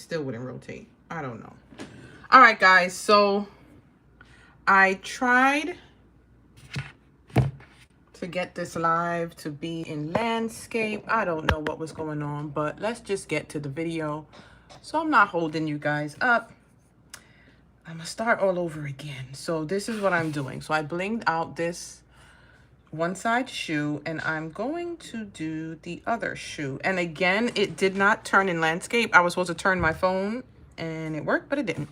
still wouldn't rotate. I don't know. All right, guys. So I tried to get this live to be in landscape. I don't know what was going on, but let's just get to the video. So I'm not holding you guys up. I'm gonna start all over again. So this is what I'm doing. So I blinged out this one side shoe and I'm going to do the other shoe. And again, it did not turn in landscape. I was supposed to turn my phone and it worked, but it didn't.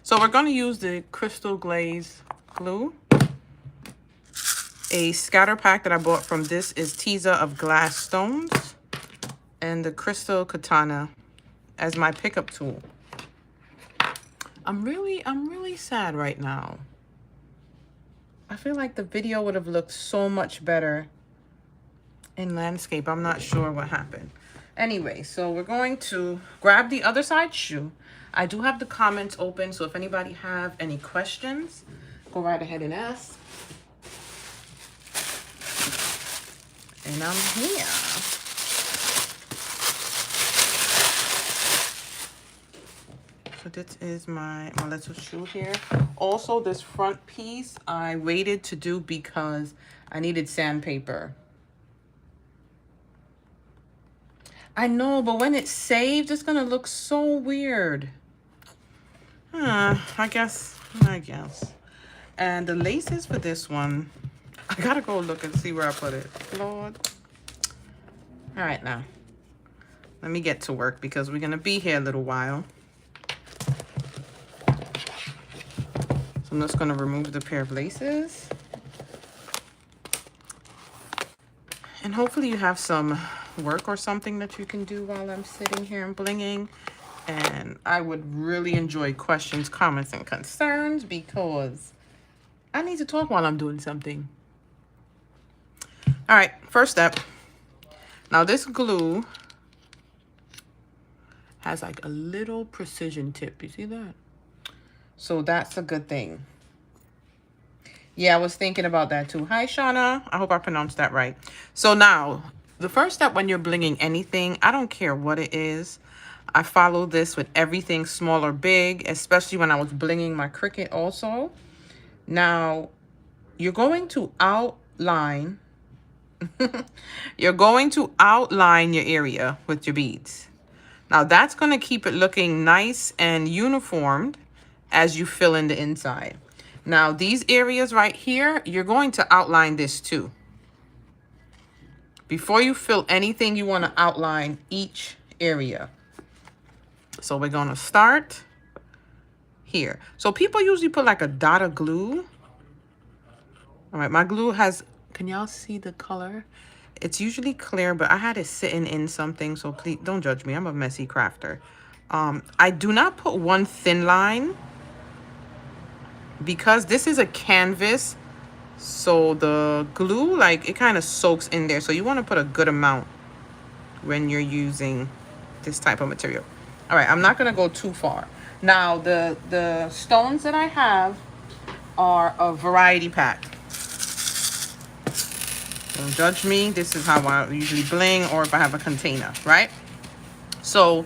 So we're going to use the crystal glaze glue. A scatter pack that I bought from this is Tiza of glass stones and the crystal katana as my pickup tool. I'm really sad right now. I feel like the video would have looked so much better in landscape. I'm not sure what happened. Anyway, so we're going to grab the other side shoe. I do have the comments open, so if anybody have any questions, go right ahead and ask. And I'm here. So this is my little shoe here. Also, this front piece I waited to do because I needed sandpaper. I know, but when it's saved, it's gonna look so weird. I guess. And the laces for this one, I gotta go look and see where I put it. Lord. All right, now. Let me get to work because we're gonna be here a little while. So I'm just gonna remove the pair of laces. And hopefully you have some work or something that you can do while I'm sitting here and blinging. And I would really enjoy questions, comments, and concerns because I need to talk while I'm doing something. All right, first step. Now this glue has like a little precision tip. You see that? So that's a good thing. Yeah, I was thinking about that too. Hi, Shauna. I hope I pronounced that right. So now, the first step when you're blinging anything, I don't care what it is. I follow this with everything small or big, especially when I was blinging my Cricut also. Now, you're going to outline. You're going to outline your area with your beads. Now, that's going to keep it looking nice and uniformed as you fill in the inside. Now, these areas right here, you're going to outline this too. Before you fill anything, you want to outline each area. So we're going to start here. So people usually put like a dot of glue. All right, my glue has, can y'all see the color? It's usually clear, but I had it sitting in something, so please don't judge me. I'm a messy crafter. I do not put one thin line because this is a canvas. So the glue, like, it kind of soaks in there. So you want to put a good amount when you're using this type of material. All right, I'm not going to go too far. Now, the stones that I have are a variety pack. Don't judge me. This is how I usually bling, or if I have a container, right? So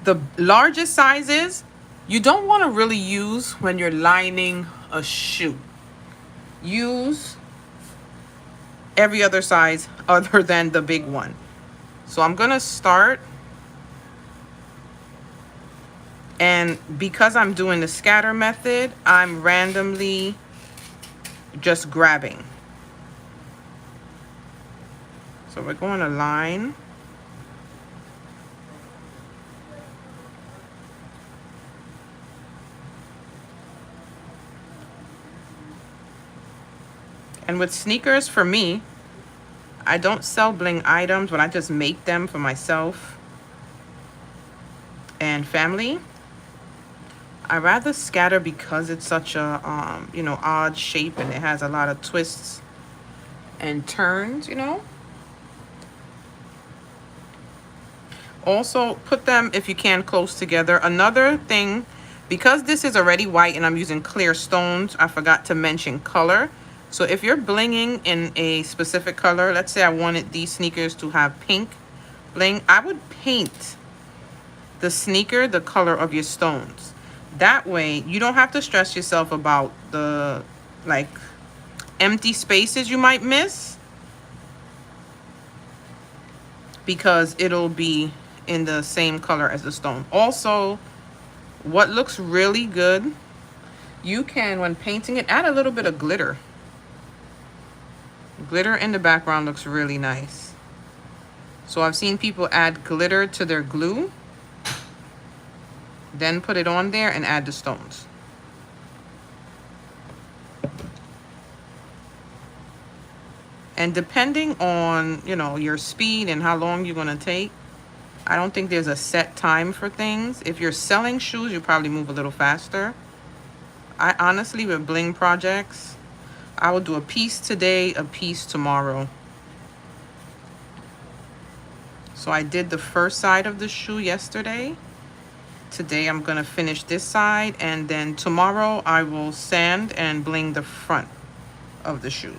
the largest sizes, you don't want to really use when you're lining a shoe. Use every other size other than the big one. So I'm going to start. And because I'm doing the scatter method, I'm randomly just grabbing. So we're going to line. And with sneakers, for me, I don't sell bling items, but I just make them for myself and family. I rather scatter because it's such a, odd shape and it has a lot of twists and turns, Also, put them, if you can, close together. Another thing, because this is already white and I'm using clear stones, I forgot to mention color. So if you're blinging in a specific color, let's say I wanted these sneakers to have pink bling, I would paint the sneaker the color of your stones. That way you don't have to stress yourself about the like empty spaces you might miss, because it'll be in the same color as the stone. Also, what looks really good, you can, when painting it, add a little bit of glitter. Glitter in the background looks really nice. So I've seen people add glitter to their glue, then put it on there and add the stones. And depending on, you know, your speed and how long you're going to take, I don't think there's a set time for things. If you're selling shoes, you probably move a little faster. I honestly, with bling projects, I will do a piece today, a piece tomorrow. So I did the first side of the shoe yesterday. Today I'm going to finish this side, and then tomorrow I will sand and bling the front of the shoes.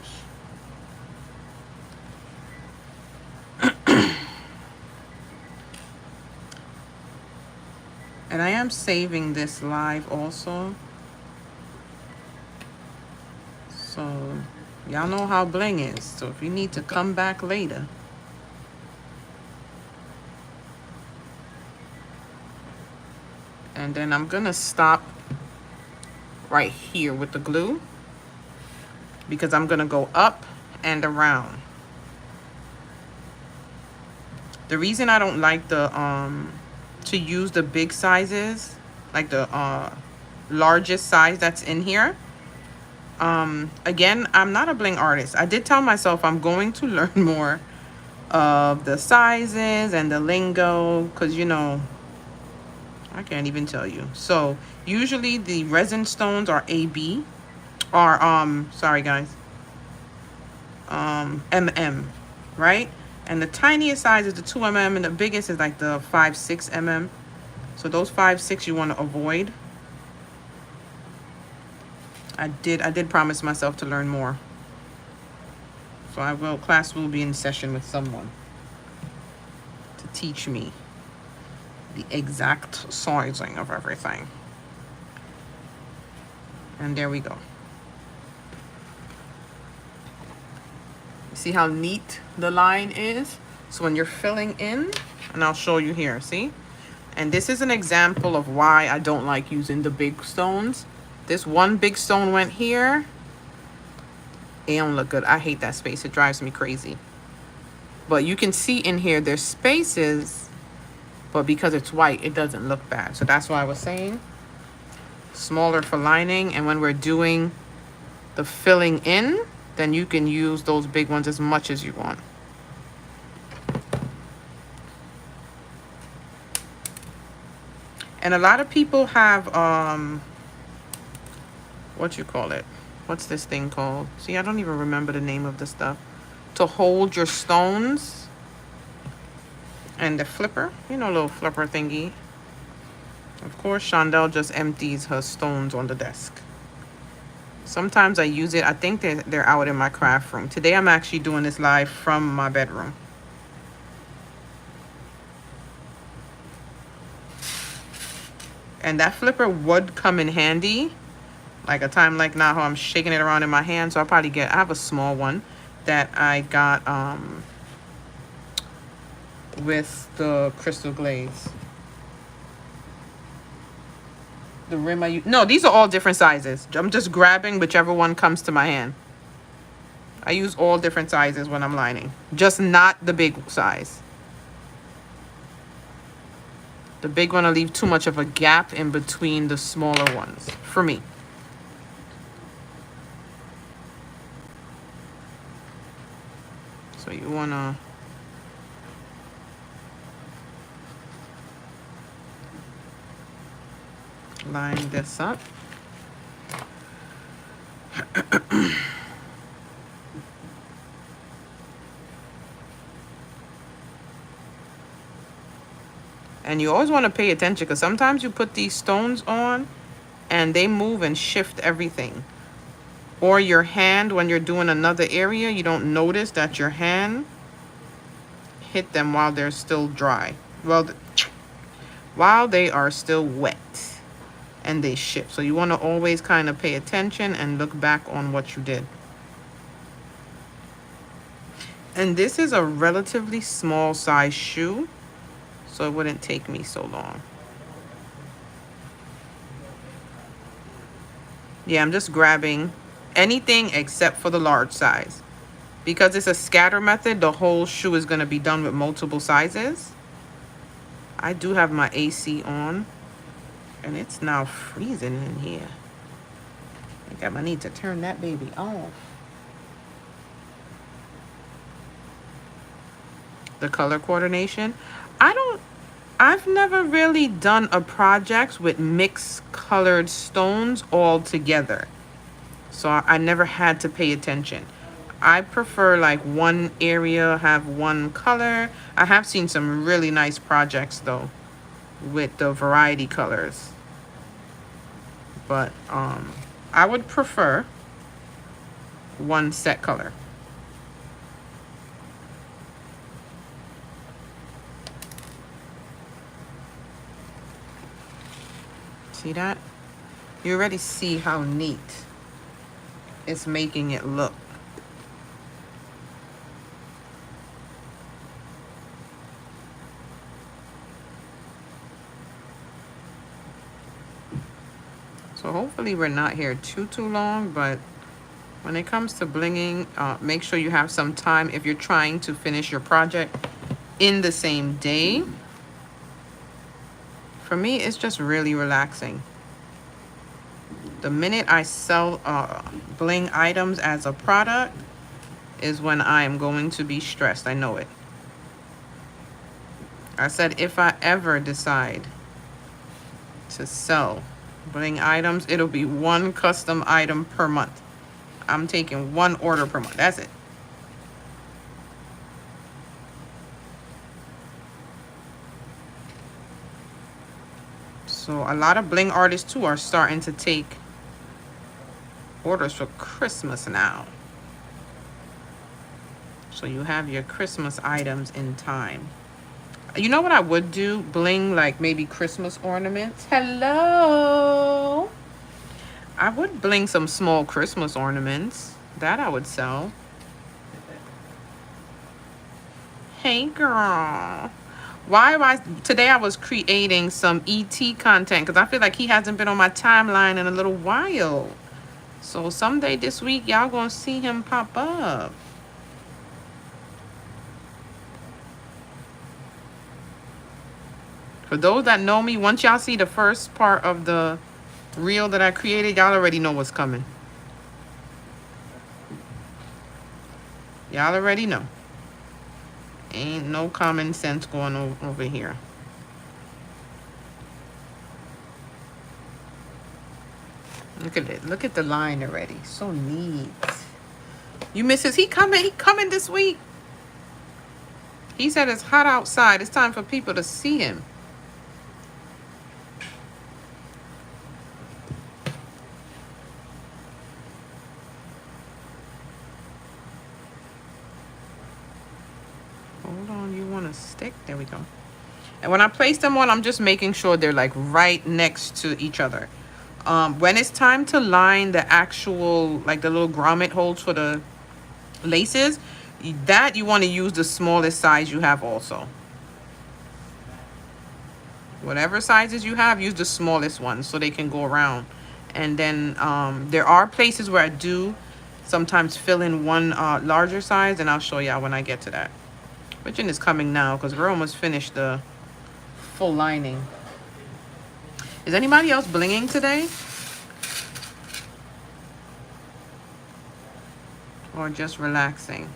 And I am saving this live also. So y'all know how bling is. So if you need to come back later. And then I'm gonna stop right here with the glue, because I'm gonna go up and around. The reason I don't like the to use the big sizes, like the largest size that's in here. Again, I'm not a bling artist. I did tell myself I'm going to learn more of the sizes and the lingo, because, you know, I can't even tell you. So usually the resin stones are AB, or sorry guys, MM, right? And the tiniest size is the 2mm, and the biggest is like the 5-6 mm. So those 5-6 you want to avoid. I did promise myself to learn more. So class will be in session with someone to teach me the exact sizing of everything. And there we go. See how neat the line is? So when you're filling in, and I'll show you here, see? And this is an example of why I don't like using the big stones. This one big stone went here. It don't look good. I hate that space. It drives me crazy. But you can see in here there's spaces, but because it's white, it doesn't look bad. So that's why I was saying smaller for lining. And when we're doing the filling in, then you can use those big ones as much as you want. And a lot of people have, what you call it? What's this thing called? See, I don't even remember the name of the stuff. To hold your stones. And the flipper, you know, little flipper thingy. Of course, Shondell just empties her stones on the desk. Sometimes I use it. I think they're out in my craft room. Today I'm actually doing this live from my bedroom. And that flipper would come in handy. Like a time like now, how I'm shaking it around in my hand. So I'll probably I have a small one that I got with the crystal glaze. The rim I use. No, these are all different sizes. I'm just grabbing whichever one comes to my hand. I use all different sizes when I'm lining. Just not the big size. The big one will leave too much of a gap in between the smaller ones, for me. So you want to line this up. And you always want to pay attention, because sometimes you put these stones on and they move and shift everything. Or your hand, when you're doing another area, you don't notice that your hand hit them while they're still dry. Well, while they are still wet and they ship. So you want to always kind of pay attention and look back on what you did. And this is a relatively small size shoe, so it wouldn't take me so long. Yeah, I'm just grabbing anything except for the large size. Because it's a scatter method, the whole shoe is going to be done with multiple sizes. I do have my AC on, and it's now freezing in here. I think I need to turn that baby off. The color coordination. I've never really done a project with mixed colored stones all together. So I never had to pay attention. I prefer like one area have one color. I have seen some really nice projects though with the variety colors. But I would prefer one set color. See that? You already see how neat it's making it look. So hopefully we're not here too long, but when it comes to blinging, make sure you have some time if you're trying to finish your project in the same day. For me, it's just really relaxing. The minute I sell bling items as a product is when I am going to be stressed. I know it. I said if I ever decide to sell bling items, it'll be one custom item per month. I'm taking one order per month. That's it. So a lot of bling artists too are starting to take orders for Christmas now. So you have your Christmas items in time. You know what I would do? Bling like maybe Christmas ornaments. Hello. I would bling some small Christmas ornaments. That I would sell. Hey girl. Today I was creating some ET content because I feel like he hasn't been on my timeline in a little while. So someday this week y'all gonna see him pop up. For those that know me, once y'all see the first part of the reel that I created, y'all already know what's coming. Y'all already know. Ain't no common sense going over here. Look at it. Look at the line already. So neat. You misses, he coming this week. He said it's hot outside. It's time for people to see him. Hold on, you want a stick? There we go. And when I place them on, I'm just making sure they're like right next to each other. When it's time to line the actual, like the little grommet holes for the laces, that you want to use the smallest size you have also. Whatever sizes you have, use the smallest ones so they can go around. And then there are places where I do sometimes fill in one larger size, and I'll show y'all when I get to that. Which one is coming now because we're almost finished the full lining. Is anybody else blinging today? Or just relaxing?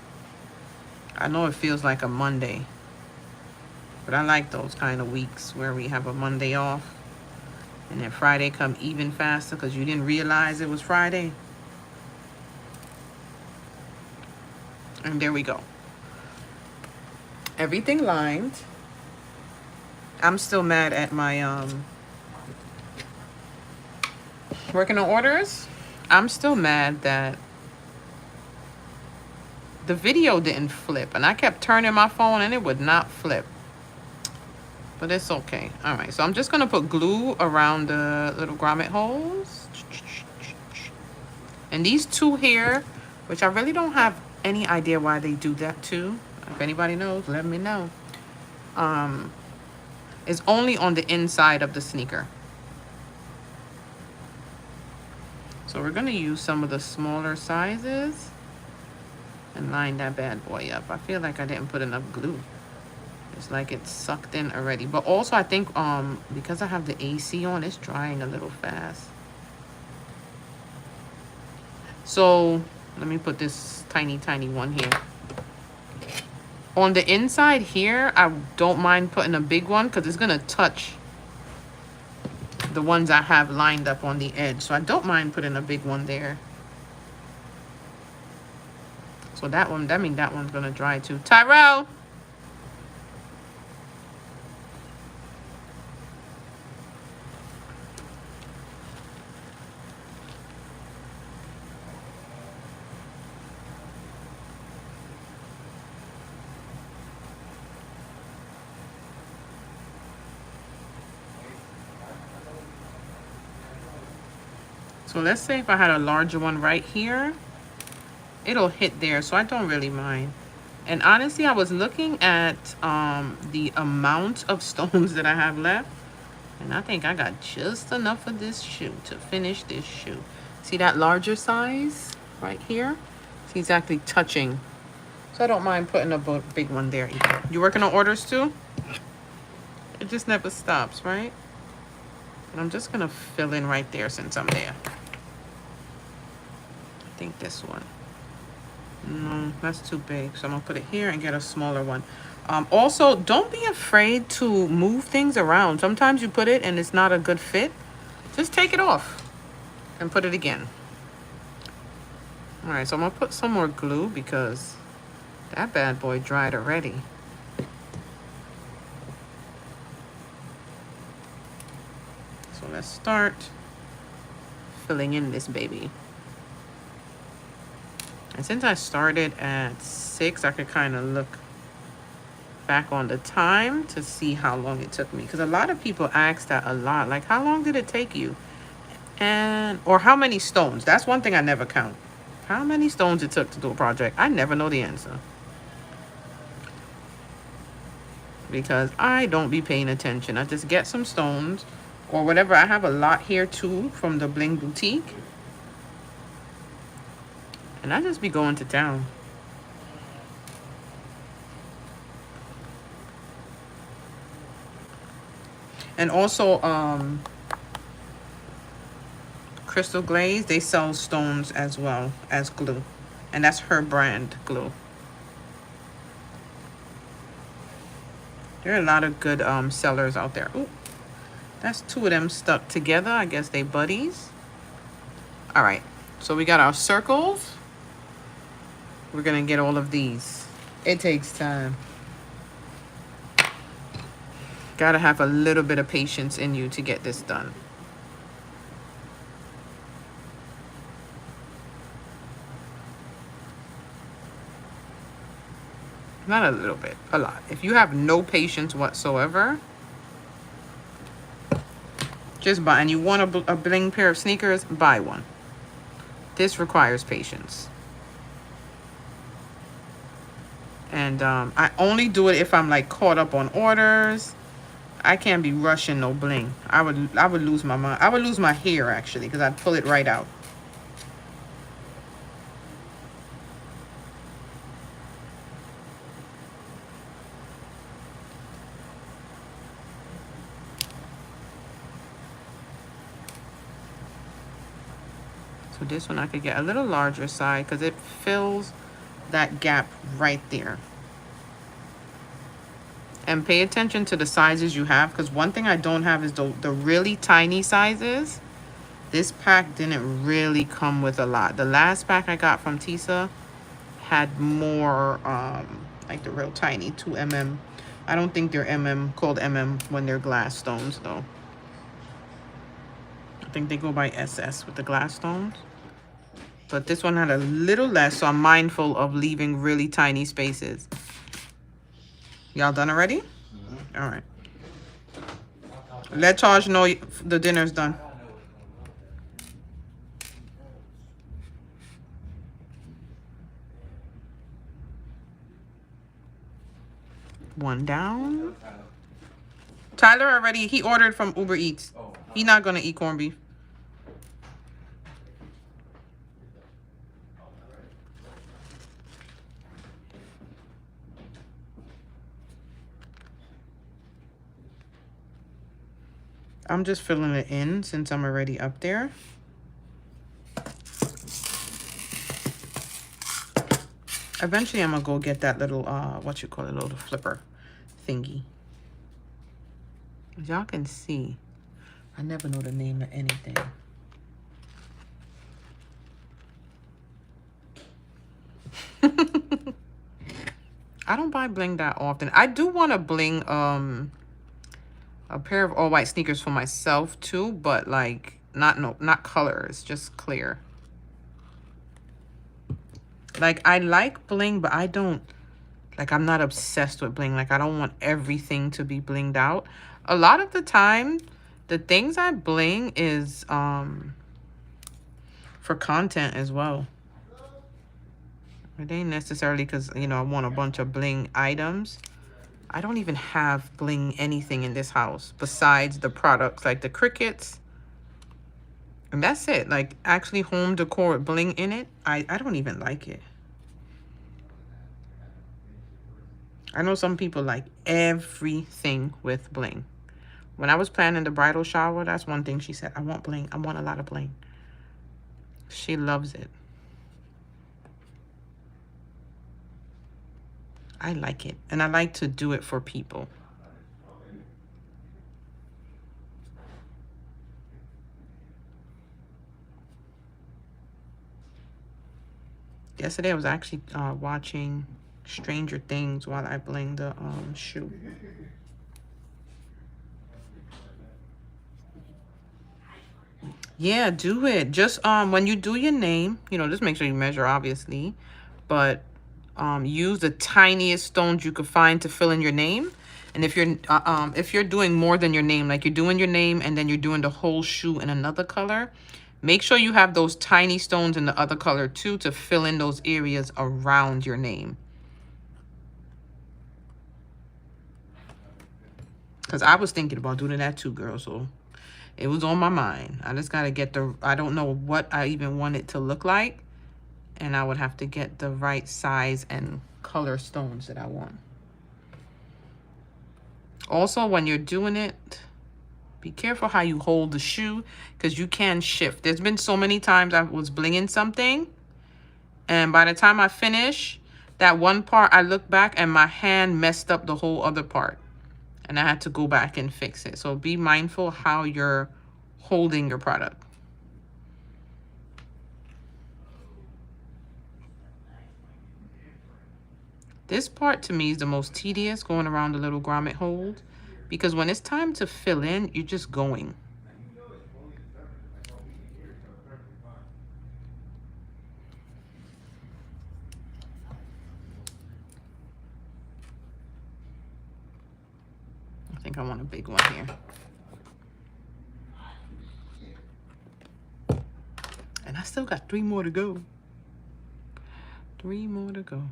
I know it feels like a Monday, but I like those kind of weeks where we have a Monday off and then Friday come even faster because you didn't realize it was Friday. And there we go. Everything lined. I'm still mad at my working on orders. I'm still mad that the video didn't flip, and I kept turning my phone and it would not flip. but it's okay. All right, so I'm just gonna put glue around the little grommet holes. And these two here, which I really don't have any idea why they do that too. If anybody knows, let me know. Is only on the inside of the sneaker. So we're gonna use some of the smaller sizes and line that bad boy up. I feel like I didn't put enough glue. It's like it's sucked in already. But also I think because I have the AC on, it's drying a little fast. So let me put this tiny one here. On the inside here, I don't mind putting a big one because it's gonna touch the ones I have lined up on the edge. So I don't mind putting a big one there. So that means that one's gonna dry too. Tyrell! So let's say if I had a larger one right here, it'll hit there, so I don't really mind. And honestly, I was looking at the amount of stones that I have left, and I think I got just enough of this shoe to finish this shoe. See that larger size right here? It's exactly touching. So I don't mind putting a big one there either. You working on orders too? It just never stops, right? And I'm just gonna fill in right there since I'm there. I think this one. No, that's too big. So I'm gonna put it here and get a smaller one. Also, don't be afraid to move things around. Sometimes you put it and it's not a good fit. Just take it off and put it again. All right, so I'm gonna put some more glue because that bad boy dried already. So let's start filling in this baby. And since I started at 6, I could kind of look back on the time to see how long it took me. Because a lot of people ask that a lot. Like, how long did it take you? Or how many stones? That's one thing I never count. How many stones it took to do a project? I never know the answer. Because I don't be paying attention. I just get some stones or whatever. I have a lot here too from the Bling Boutique. And I just be going to town. And also, Crystal Glaze, they sell stones as well as glue. And that's her brand glue. There are a lot of good sellers out there. Ooh, that's 2 of them stuck together. I guess they buddies. All right, so we got our circles. We're gonna get all of these. It takes time. Gotta have a little bit of patience in you to get this done. Not a little bit, a lot. If you have no patience whatsoever, just buy. And you want a bling pair of sneakers, buy one. This requires patience. And I only do it if I'm like caught up on orders. I can't be rushing no bling. I would lose my mind. I would lose my hair actually because I'd pull it right out. So this one I could get a little larger side because it fills that gap right there. And pay attention to the sizes you have, because one thing I don't have is the really tiny sizes. This pack didn't really come with a lot. The last pack I got from Tisa had more, like the real tiny 2mm. I don't think they're called mm when they're glass stones though. I think they go by SS with the glass stones. But this one had a little less, so I'm mindful of leaving really tiny spaces. Y'all done already? Mm-hmm. All right. Let Taj know the dinner's done. One down. Tyler already, he ordered from Uber Eats. He not gonna eat corned beef. I'm just filling it in since I'm already up there. Eventually, I'm gonna go get that little, what you call it, little flipper thingy. As y'all can see, I never know the name of anything. I don't buy bling that often. I do want to bling a pair of all white sneakers for myself too, but like not colors, just clear. Like I like bling, but I don't like, I'm not obsessed with bling. Like I don't want everything to be blinged out. A lot of the time, the things I bling is for content as well. It ain't necessarily because, you know, I want a bunch of bling items. I don't even have bling anything in this house besides the products like the crickets. And that's it. Like actually home decor with bling in it, I don't even like it. I know some people like everything with bling. When I was planning the bridal shower, that's one thing she said. I want bling. I want a lot of bling. She loves it. I like it. And I like to do it for people. Yesterday I was actually watching Stranger Things while I bling the shoe. Yeah, do it. Just when you do your name, you know, just make sure you measure obviously, but use the tiniest stones you could find to fill in your name. And if you're doing more than your name, like you're doing your name and then you're doing the whole shoe in another color, make sure you have those tiny stones in the other color too to fill in those areas around your name. Because I was thinking about doing that too, girl. So it was on my mind. I just got to get I don't know what I even want it to look like. And I would have to get the right size and color stones that I want. Also, when you're doing it, be careful how you hold the shoe because you can shift. There's been so many times I was blinging something, and by the time I finish that one part, I look back and my hand messed up the whole other part. And I had to go back and fix it. So be mindful how you're holding your product. This part to me is the most tedious, going around the little grommet hold, because when it's time to fill in, you're just going. I think I want a big one here. And I still got 3 more to go. 3 more to go.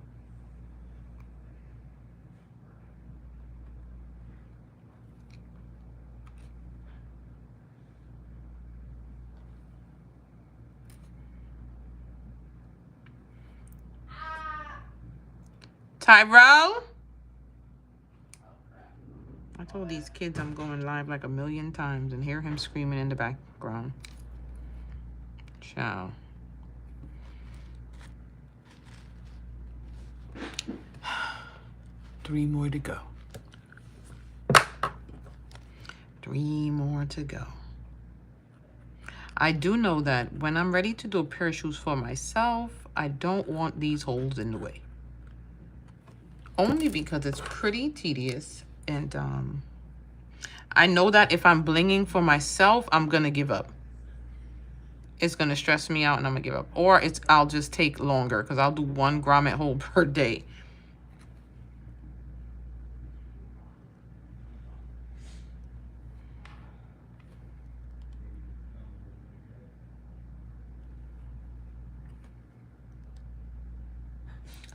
Tyrell? I told these kids I'm going live like 1,000,000 times and hear him screaming in the background. Ciao. Three more to go. 3 more to go. I do know that when I'm ready to do a pair of shoes for myself, I don't want these holes in the way. Only because it's pretty tedious, and I know that if I'm blinging for myself, I'm gonna give up. It's gonna stress me out and I'm gonna give up. Or I'll just take longer because I'll do 1 grommet hole per day.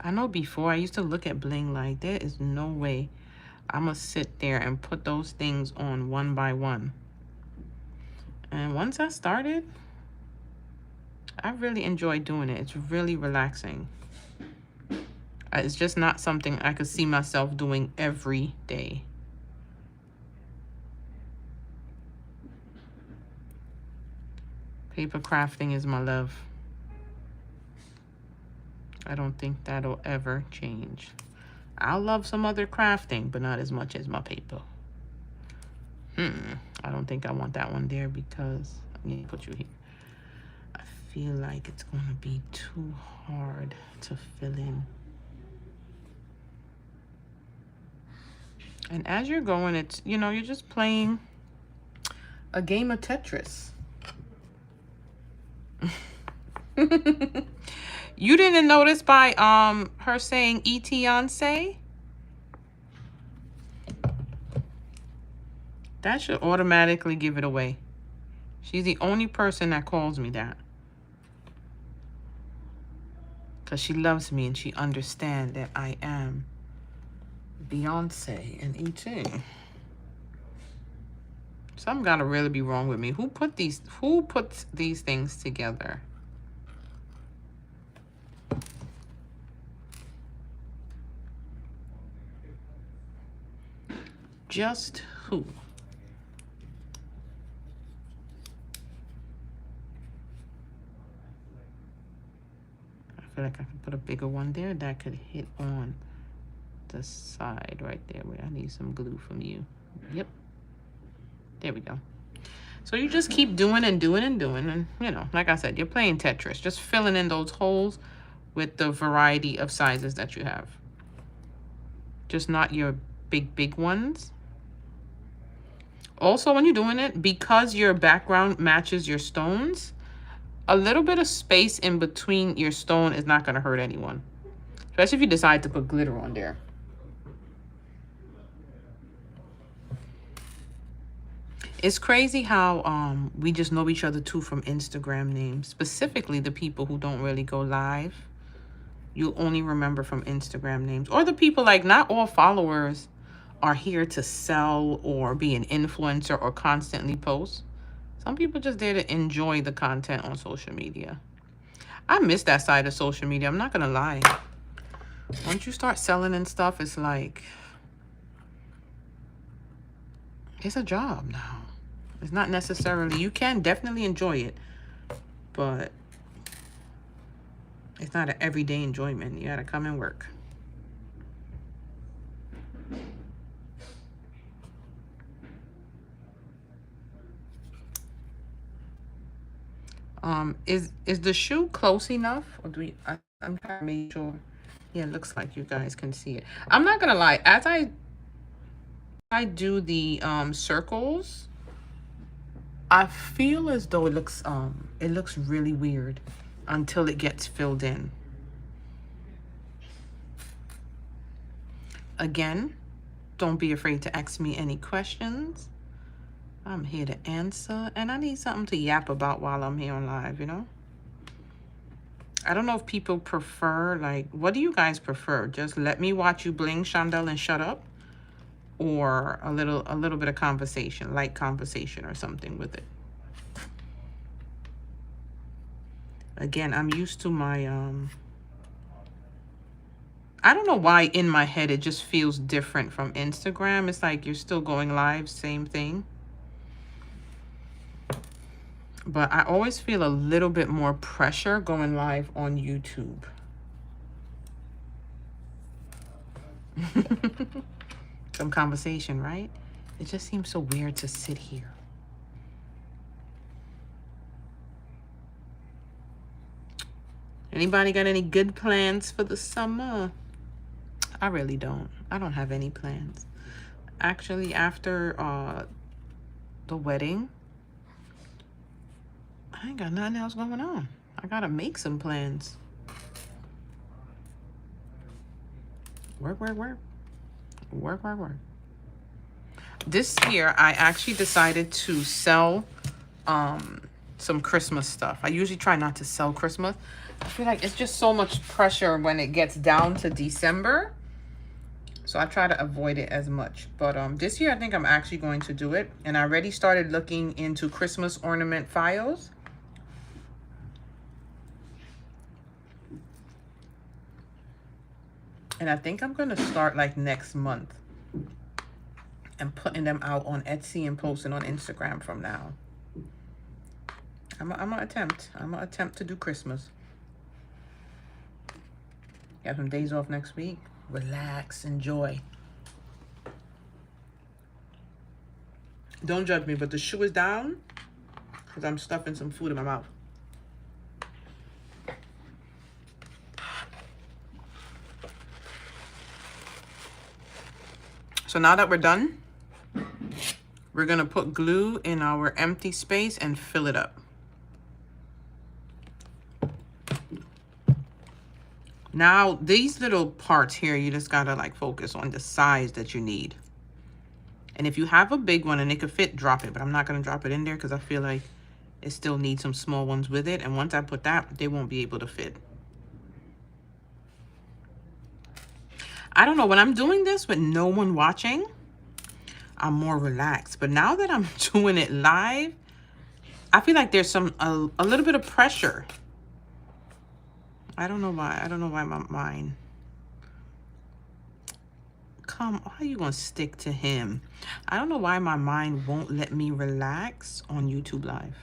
I know before I used to look at bling like, there is no way I'm gonna sit there and put those things on one by one. And once I started, I really enjoy doing it. It's really relaxing. It's just not something I could see myself doing every day. Paper crafting is my love. I don't think that'll ever change. I'll love some other crafting, but not as much as my paper. I don't think I want that one there because I'm gonna put you here. I feel like it's gonna be too hard to fill in. And as you're going, it's, you know, you're just playing a game of Tetris. You didn't notice by her saying Etionce? That should automatically give it away. She's the only person that calls me that. Because she loves me and she understands that I am Beyonce and E.T. Something gotta really be wrong with me. Who puts these things together? Just who? I feel like I could put a bigger one there that could hit on the side right there where I need some glue from you. Yep. There we go. So you just keep doing and doing and doing. And, you know, like I said, you're playing Tetris. Just filling in those holes with the variety of sizes that you have. Just not your big ones. Also, when you're doing it, because your background matches your stones, a little bit of space in between your stone is not going to hurt anyone. Especially if you decide to put glitter on there. It's crazy how we just know each other too from Instagram names. Specifically the people who don't really go live. You'll only remember from Instagram names. Or the people, like, not all followers are here to sell or be an influencer or constantly post. Some people just there to enjoy the content on social media. I miss that side of social media. I'm not going to lie. Once you start selling and stuff, it's like, it's a job now. It's not necessarily, you can definitely enjoy it, but it's not an everyday enjoyment. You got to come and work. Is the shoe close enough, or do we? I'm trying to make sure. Yeah, it looks like you guys can see it. I'm not gonna lie. As I do the circles, I feel as though it looks really weird until it gets filled in. Again, don't be afraid to ask me any questions. I'm here to answer, and I need something to yap about while I'm here on live, you know? I don't know if people prefer, like, what do you guys prefer? Just let me watch you bling, Chandel, and shut up? Or a little bit of conversation, light conversation or something with it? Again, I'm used to my, I don't know why in my head it just feels different from Instagram. It's like you're still going live, same thing. But I always feel a little bit more pressure going live on YouTube. Some conversation, right? It just seems so weird to sit here. Anybody got any good plans for the summer? I really don't. I don't have any plans. Actually, after the wedding, I ain't got nothing else going on. I gotta make some plans. Work. This year, I actually decided to sell some Christmas stuff. I usually try not to sell Christmas. I feel like it's just so much pressure when it gets down to December. So I try to avoid it as much. But this year I think I'm actually going to do it. And I already started looking into Christmas ornament files. And I think I'm going to start like next month and putting them out on Etsy and posting on Instagram from now. I'm gonna attempt to do Christmas. Got some days off next week. Relax, enjoy. Don't judge me, but the shoe is down because I'm stuffing some food in my mouth. So now that we're done, we're gonna put glue in our empty space and fill it up. Now, these little parts here, you just gotta like focus on the size that you need. And if you have a big one and it could fit, drop it. But I'm not gonna drop it in there because I feel like it still needs some small ones with it. And once I put that, they won't be able to fit. I don't know, when I'm doing this with no one watching, I'm more relaxed. But now that I'm doing it live, I feel like there's a little bit of pressure. I don't know why. I don't know why my mind. How are you gonna stick to him? I don't know why my mind won't let me relax on YouTube Live.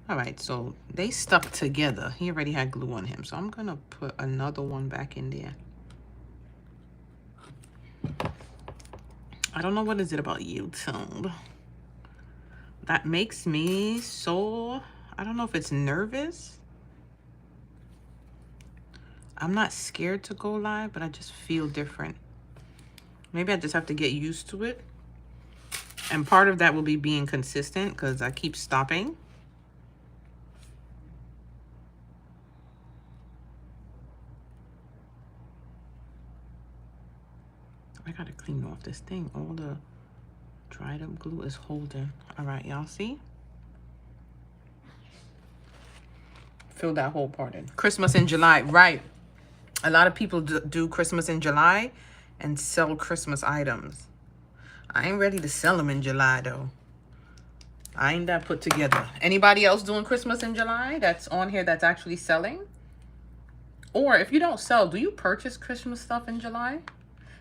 All right, so they stuck together. He already had glue on him, so I'm gonna put another one back in there. I don't know what is it about YouTube that makes me so, I don't know if it's nervous. I'm not scared to go live, but I just feel different. Maybe I just have to get used to it. And part of that will be being consistent because I keep stopping. I gotta clean off this thing. All the dried up glue is holding. All right, y'all see? Fill that whole part in. Christmas in July, right. A lot of people do Christmas in July and sell Christmas items. I ain't ready to sell them in July, though. I ain't that put together. Anybody else doing Christmas in July that's on here that's actually selling? Or if you don't sell, do you purchase Christmas stuff in July?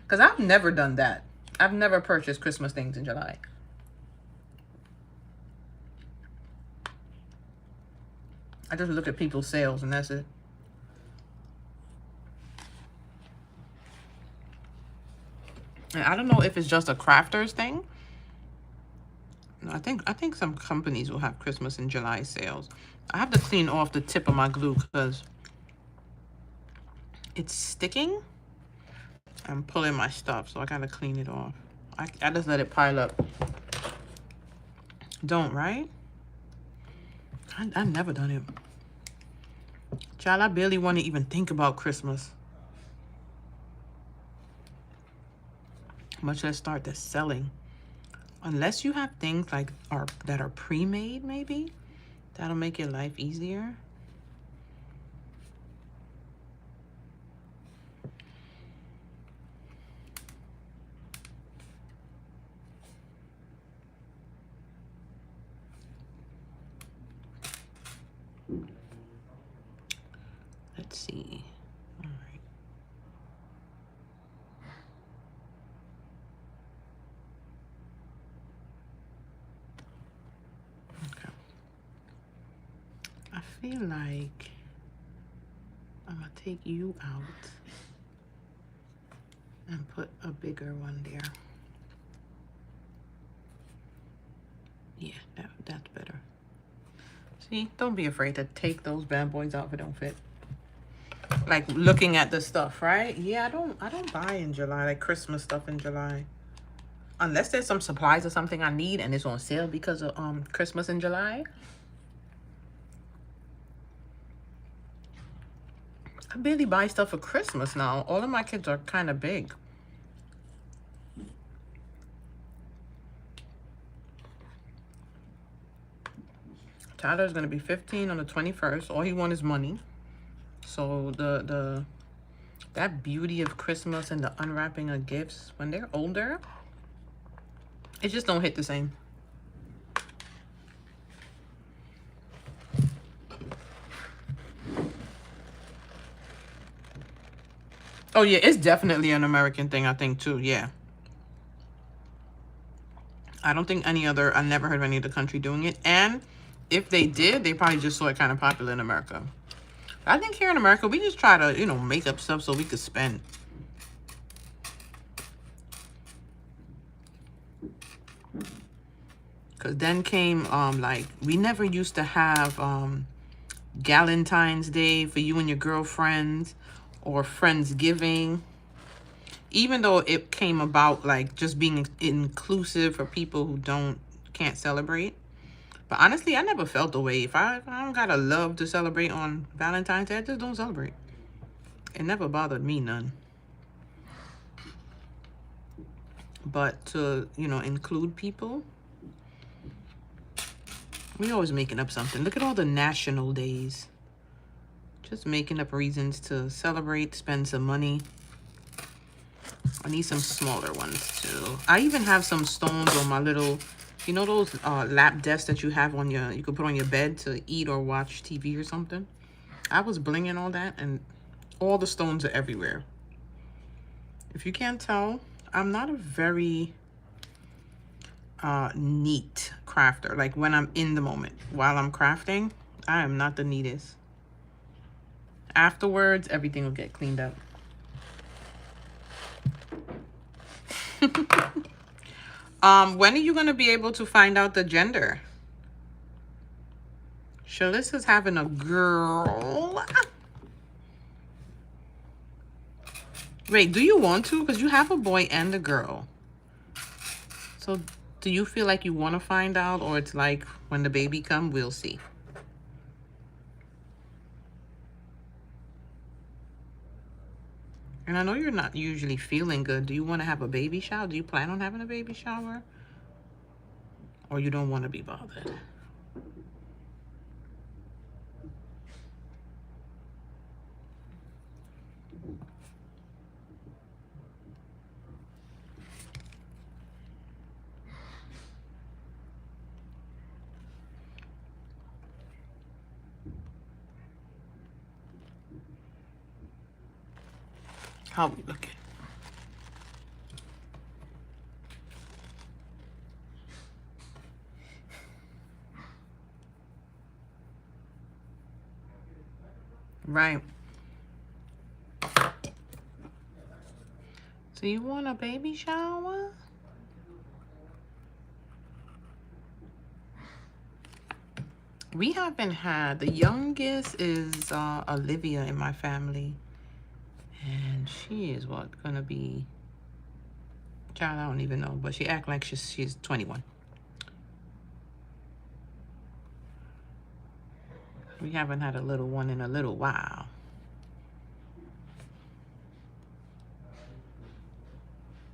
Because I've never done that. I've never purchased Christmas things in July. I just look at people's sales and that's it. And I don't know if it's just a crafters thing. No, I think some companies will have Christmas in July sales. I have to clean off the tip of my glue because it's sticking. I'm pulling my stuff, so I gotta clean it off. I just let it pile up. Don't, right? I've never done it. Child, I barely want to even think about Christmas. Much less start the selling. Unless you have things like that are pre-made, maybe. That'll make your life easier. Let's see. All right. Okay. I feel like I'm gonna take you out and put a bigger one there. Yeah, that's better. See, don't be afraid to take those bad boys out if it don't fit. Like looking at the stuff, right? Yeah, I don't buy in July, like Christmas stuff in July. Unless there's some supplies or something I need and it's on sale because of Christmas in July. I barely buy stuff for Christmas now. All of my kids are kind of big. Tyler's gonna be 15 on the 21st. All he wants is money. So that beauty of Christmas and the unwrapping of gifts when they're older, it just don't hit the same. Oh yeah, it's definitely an American thing, I think too. Yeah. I don't think I never heard of any other country doing it. And if they did, they probably just saw it kind of popular in America. I think here in America, we just try to, make up stuff so we could spend. Because then came, like, we never used to have Galentine's Day for you and your girlfriends or Friendsgiving. Even though it came about, like, just being inclusive for people who can't celebrate. But honestly, I never felt the way. If I don't gotta love to celebrate on Valentine's Day, I just don't celebrate. It never bothered me none. But to, include people, we always making up something. Look at all the national days. Just making up reasons to celebrate, spend some money. I need some smaller ones too. I even have some stones on my little, those lap desks that you have you could put on your bed to eat or watch TV or something. I was blinging all that, and all the stones are everywhere. If you can't tell, I'm not a very neat crafter. Like when I'm in the moment, while I'm crafting, I am not the neatest. Afterwards, everything will get cleaned up. When are you going to be able to find out the gender? Shalissa's having a girl. Wait, do you want to? Because you have a boy and a girl. So do you feel like you want to find out, or it's like when the baby comes, we'll see? And I know you're not usually feeling good. Do you want to have a baby shower? Do you plan on having a baby shower? Or you don't want to be bothered? How we looking? Right. So you want a baby shower? We haven't had, the youngest is Olivia in my family. And she is gonna be, child, I don't even know, but she act like she's 21. We haven't had a little one in a little while.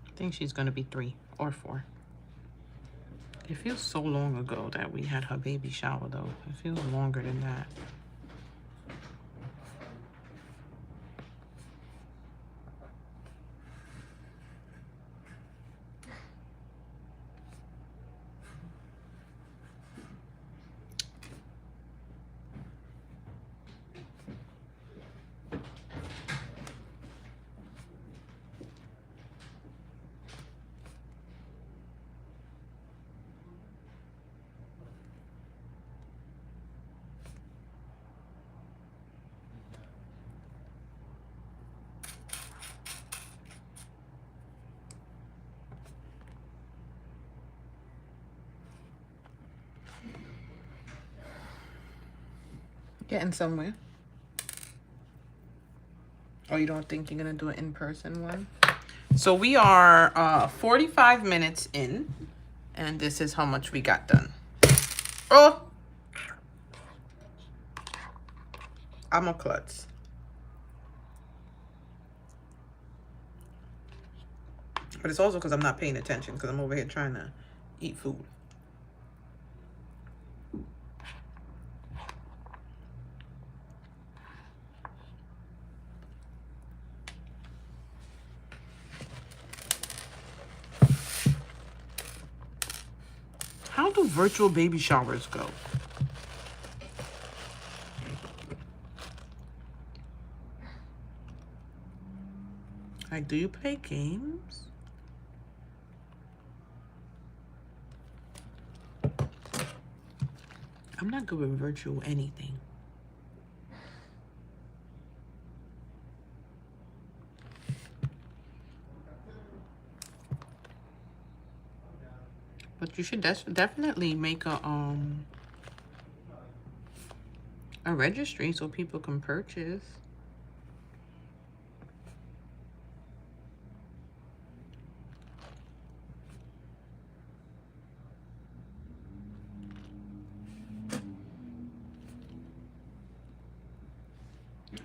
I think she's gonna be 3 or 4. It feels so long ago that we had her baby shower though. It feels longer than that. Getting somewhere. Oh, you don't think you're gonna do an in-person one? So we are 45 minutes in, and this is how much we got done. Oh, I'm a klutz. But it's also because I'm not paying attention, because I'm over here trying to eat food. How do virtual baby showers go? Like, do you play games? I'm not good with virtual anything. But you should definitely make a registry so people can purchase.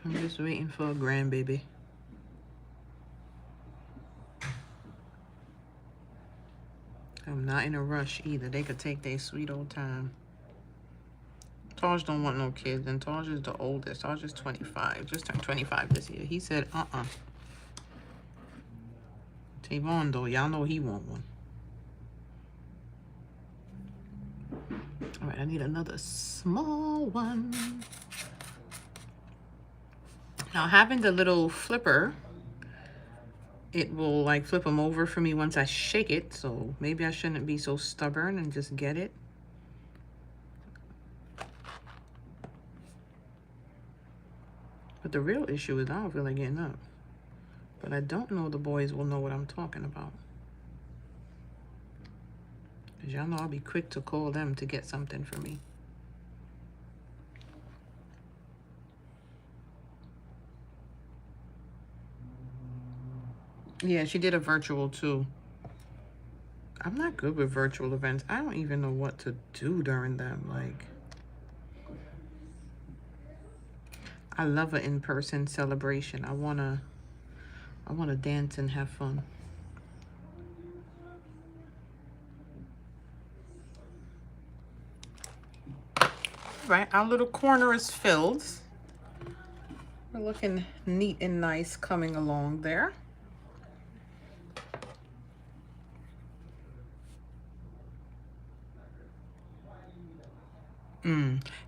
I'm just waiting for a grandbaby. I'm not in a rush either. They could take their sweet old time. Taj don't want no kids, and Taj is the oldest. Taj is 25. Just turned 25 this year. He said, Tavon, though, y'all know he want one. All right, I need another small one. Now, having the little flipper, it will like flip them over for me once I shake it. So maybe I shouldn't be so stubborn and just get it. But the real issue is I don't feel like getting up. But I don't know the boys will know what I'm talking about. Because y'all know I'll be quick to call them to get something for me. Yeah, she did a virtual too. I'm not good with virtual events. I don't even know what to do during them. Like, I love an in-person celebration. I wanna dance and have fun. Right, our little corner is filled. We're looking neat and nice coming along there.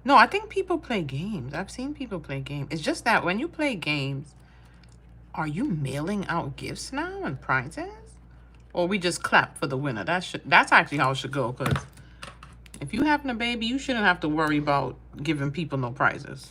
No, I think people play games. I've seen people play games. It's just that when you play games, are you mailing out gifts now and prizes? Or we just clap for the winner? That's actually how it should go, because if you having a baby, you shouldn't have to worry about giving people no prizes.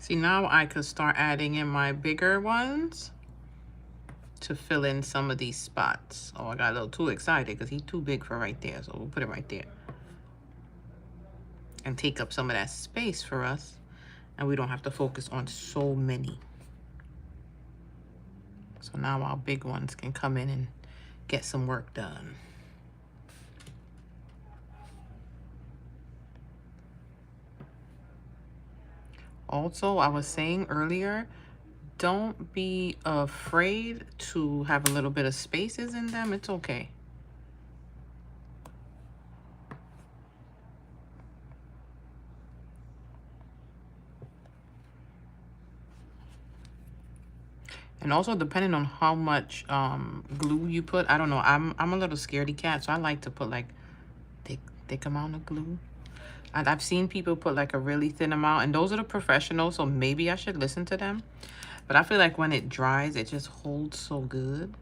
See, now I could start adding in my bigger ones to fill in some of these spots. Oh, I got a little too excited because he's too big for right there. So we'll put it right there. And take up some of that space for us. And we don't have to focus on so many. So now our big ones can come in and get some work done. Also, I was saying earlier, don't be afraid to have a little bit of spaces in them. It's okay. And also, depending on how much glue you put, I don't know. I'm a little scaredy cat, so I like to put like thick amount of glue. And I've seen people put like a really thin amount, and those are the professionals, so maybe I should listen to them. But I feel like when it dries, it just holds so good.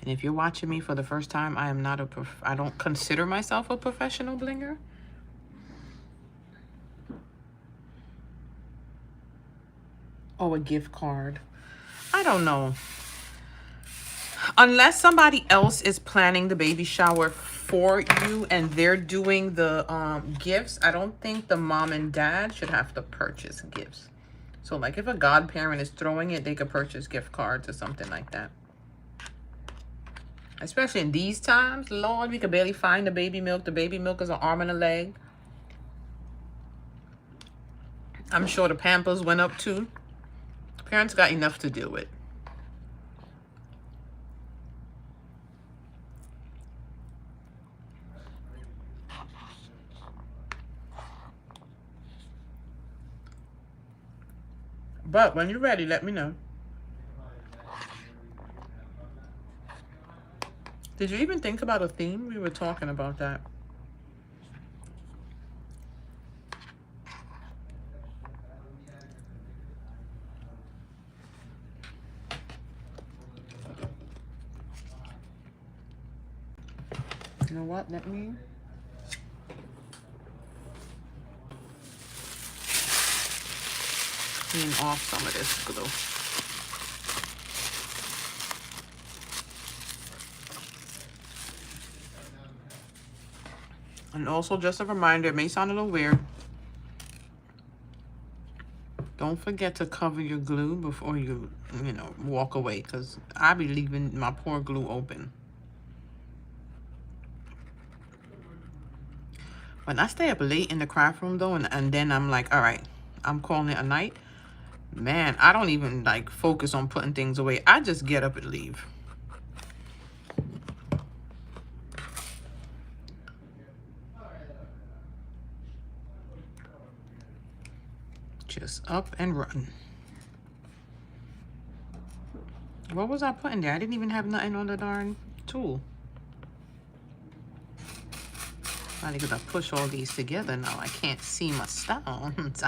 And if you're watching me for the first time, I am not I don't consider myself a professional blinger. Oh, a gift card. I don't know. Unless somebody else is planning the baby shower for you and they're doing the gifts, I don't think the mom and dad should have to purchase gifts. So like if a godparent is throwing it, they could purchase gift cards or something like that. Especially in these times, Lord, we could barely find the baby milk. The baby milk is an arm and a leg. I'm sure the Pampers went up too. Parents got enough to deal with. But when you're ready, let me know. Did you even think about a theme? We were talking about that. You know what? Let me clean off some of this glue. And also, just a reminder, it may sound a little weird. Don't forget to cover your glue before you walk away, because I be leaving my poor glue open. When I stay up late in the craft room though, and then I'm like, all right, I'm calling it a night. Man, I don't even like focus on putting things away. I just get up and leave. Just up and run. What was I putting there? I didn't even have nothing on the darn tool. Probably because I push all these together now, I can't see my stones.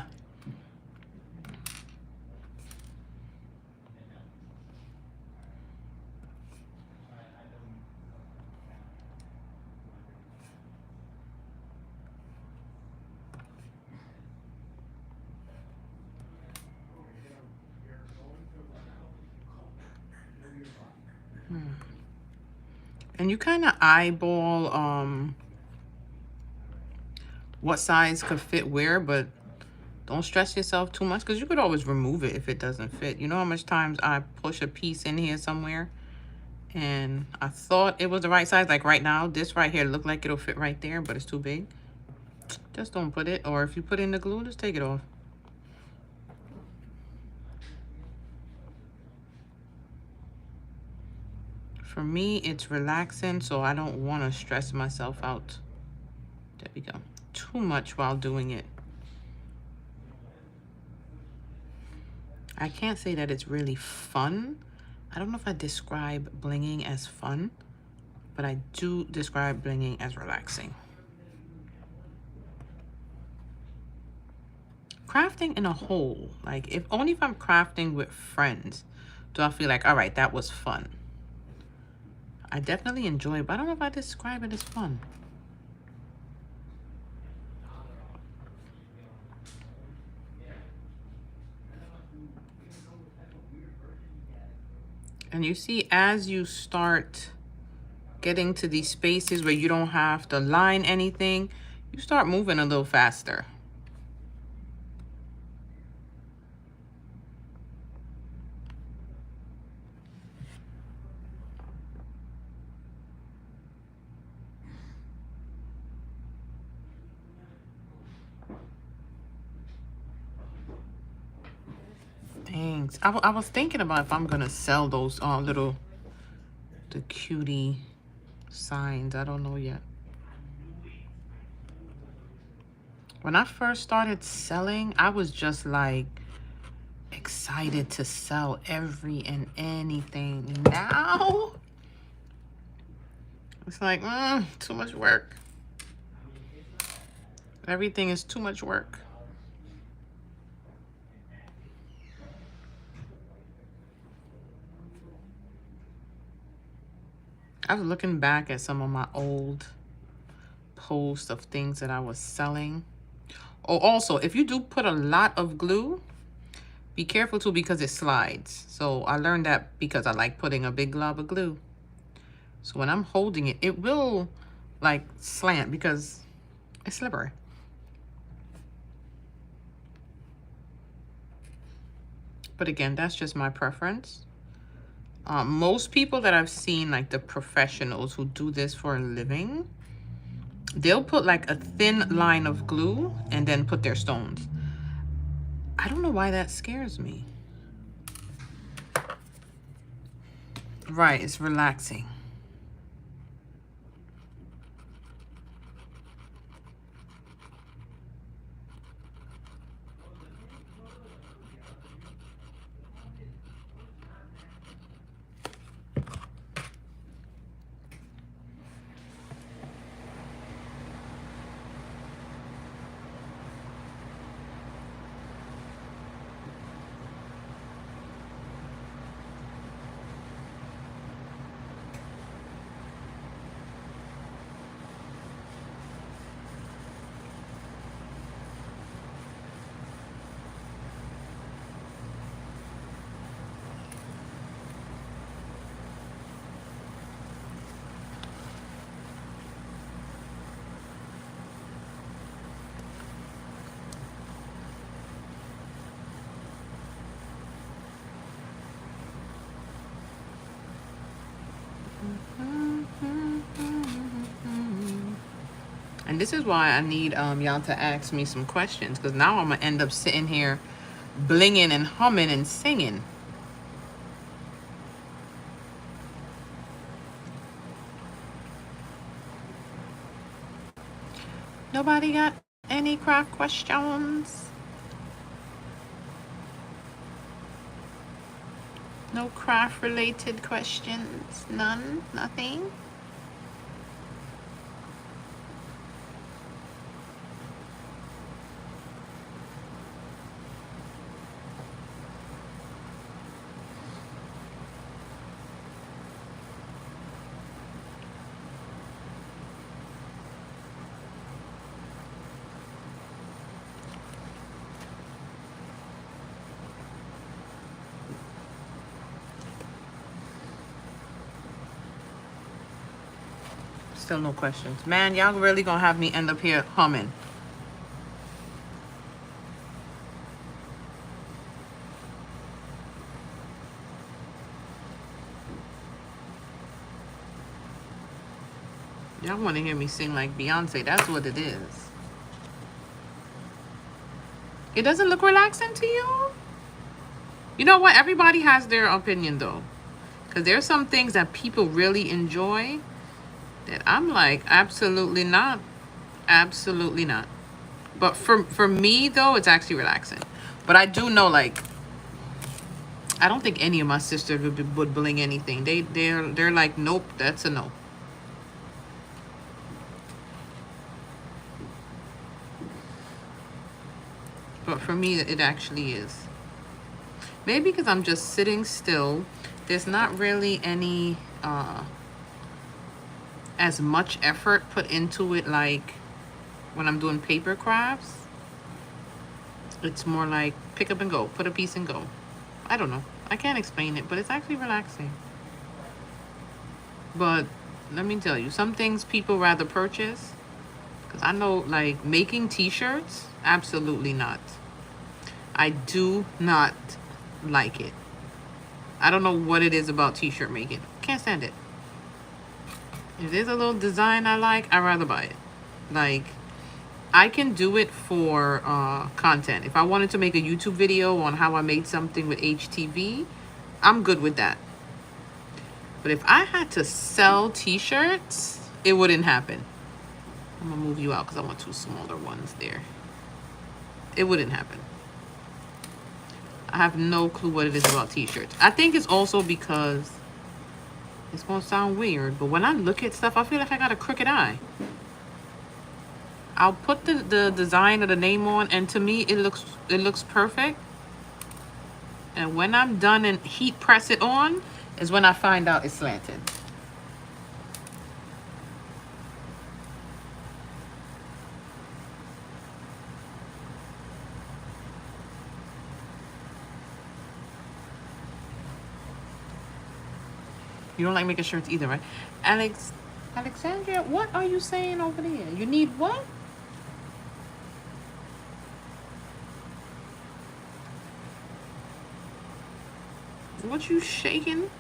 And you kind of eyeball what size could fit where, but don't stress yourself too much, because you could always remove it if it doesn't fit. You know how much times I push a piece in here somewhere and I thought it was the right size. Like right now, this right here looked like it'll fit right there, but it's too big. Just don't put it, or if you put in the glue, just take it off. For me, it's relaxing, so I don't want to stress myself out. There we go. Too much while doing it. I can't say that it's really fun. I don't know if I describe blinging as fun, but I do describe blinging as relaxing. Crafting in a whole, like only if I'm crafting with friends do I feel like, all right, that was fun. I definitely enjoy it, but I don't know if I describe it as fun. And you see, as you start getting to these spaces where you don't have to line anything, you start moving a little faster. Thanks. I was thinking about if I'm gonna sell those the cutie signs. I don't know yet. When I first started selling, I was just like excited to sell every and anything. Now it's like too much work. Everything is too much work. I was looking back at some of my old posts of things that I was selling. Oh, also, if you do put a lot of glue, be careful too, because it slides. So I learned that because I like putting a big glob of glue. So when I'm holding it, it will like slant because it's slippery. But again, that's just my preference. Most people that I've seen, like the professionals who do this for a living, they'll put like a thin line of glue and then put their stones. I don't know why that scares me. Right, it's relaxing. And this is why I need y'all to ask me some questions, because now I'm gonna end up sitting here blinging and humming and singing. Nobody got any craft questions? No craft related questions? None? Nothing? Still no questions. Man, y'all really gonna have me end up here humming. Y'all want to hear me sing like Beyonce. That's what it is. It doesn't look relaxing to you? You know what? Everybody has their opinion, though. Because there's some things that people really enjoy that I'm like, absolutely not. Absolutely not. But for me, though, it's actually relaxing. But I do know, like, I don't think any of my sisters would bling anything. They're like, nope, that's a no. But for me, it actually is. Maybe because I'm just sitting still. There's not really any as much effort put into it like when I'm doing paper crafts. It's more like pick up and go, put a piece and go. I don't know. I can't explain it, but it's actually relaxing. But let me tell you, some things people rather purchase. Because I know, like, making t-shirts, absolutely not. I do not like it. I don't know what it is about t-shirt making. Can't stand it. If there's a little design I like, I'd rather buy it. Like, I can do it for content. If I wanted to make a YouTube video on how I made something with HTV, I'm good with that. But if I had to sell t-shirts, it wouldn't happen. I'm gonna move you out because I want two smaller ones there. It wouldn't happen. I have no clue what it is about t-shirts. I think it's also because it's gonna sound weird, but when I look at stuff, I feel like I got a crooked eye. I'll put the design or the name on, and to me it looks perfect. And when I'm done and heat press it on is when I find out it's slanted. You don't like making shirts either, right? Alexandria, what are you saying over there? You need what? What you shaking?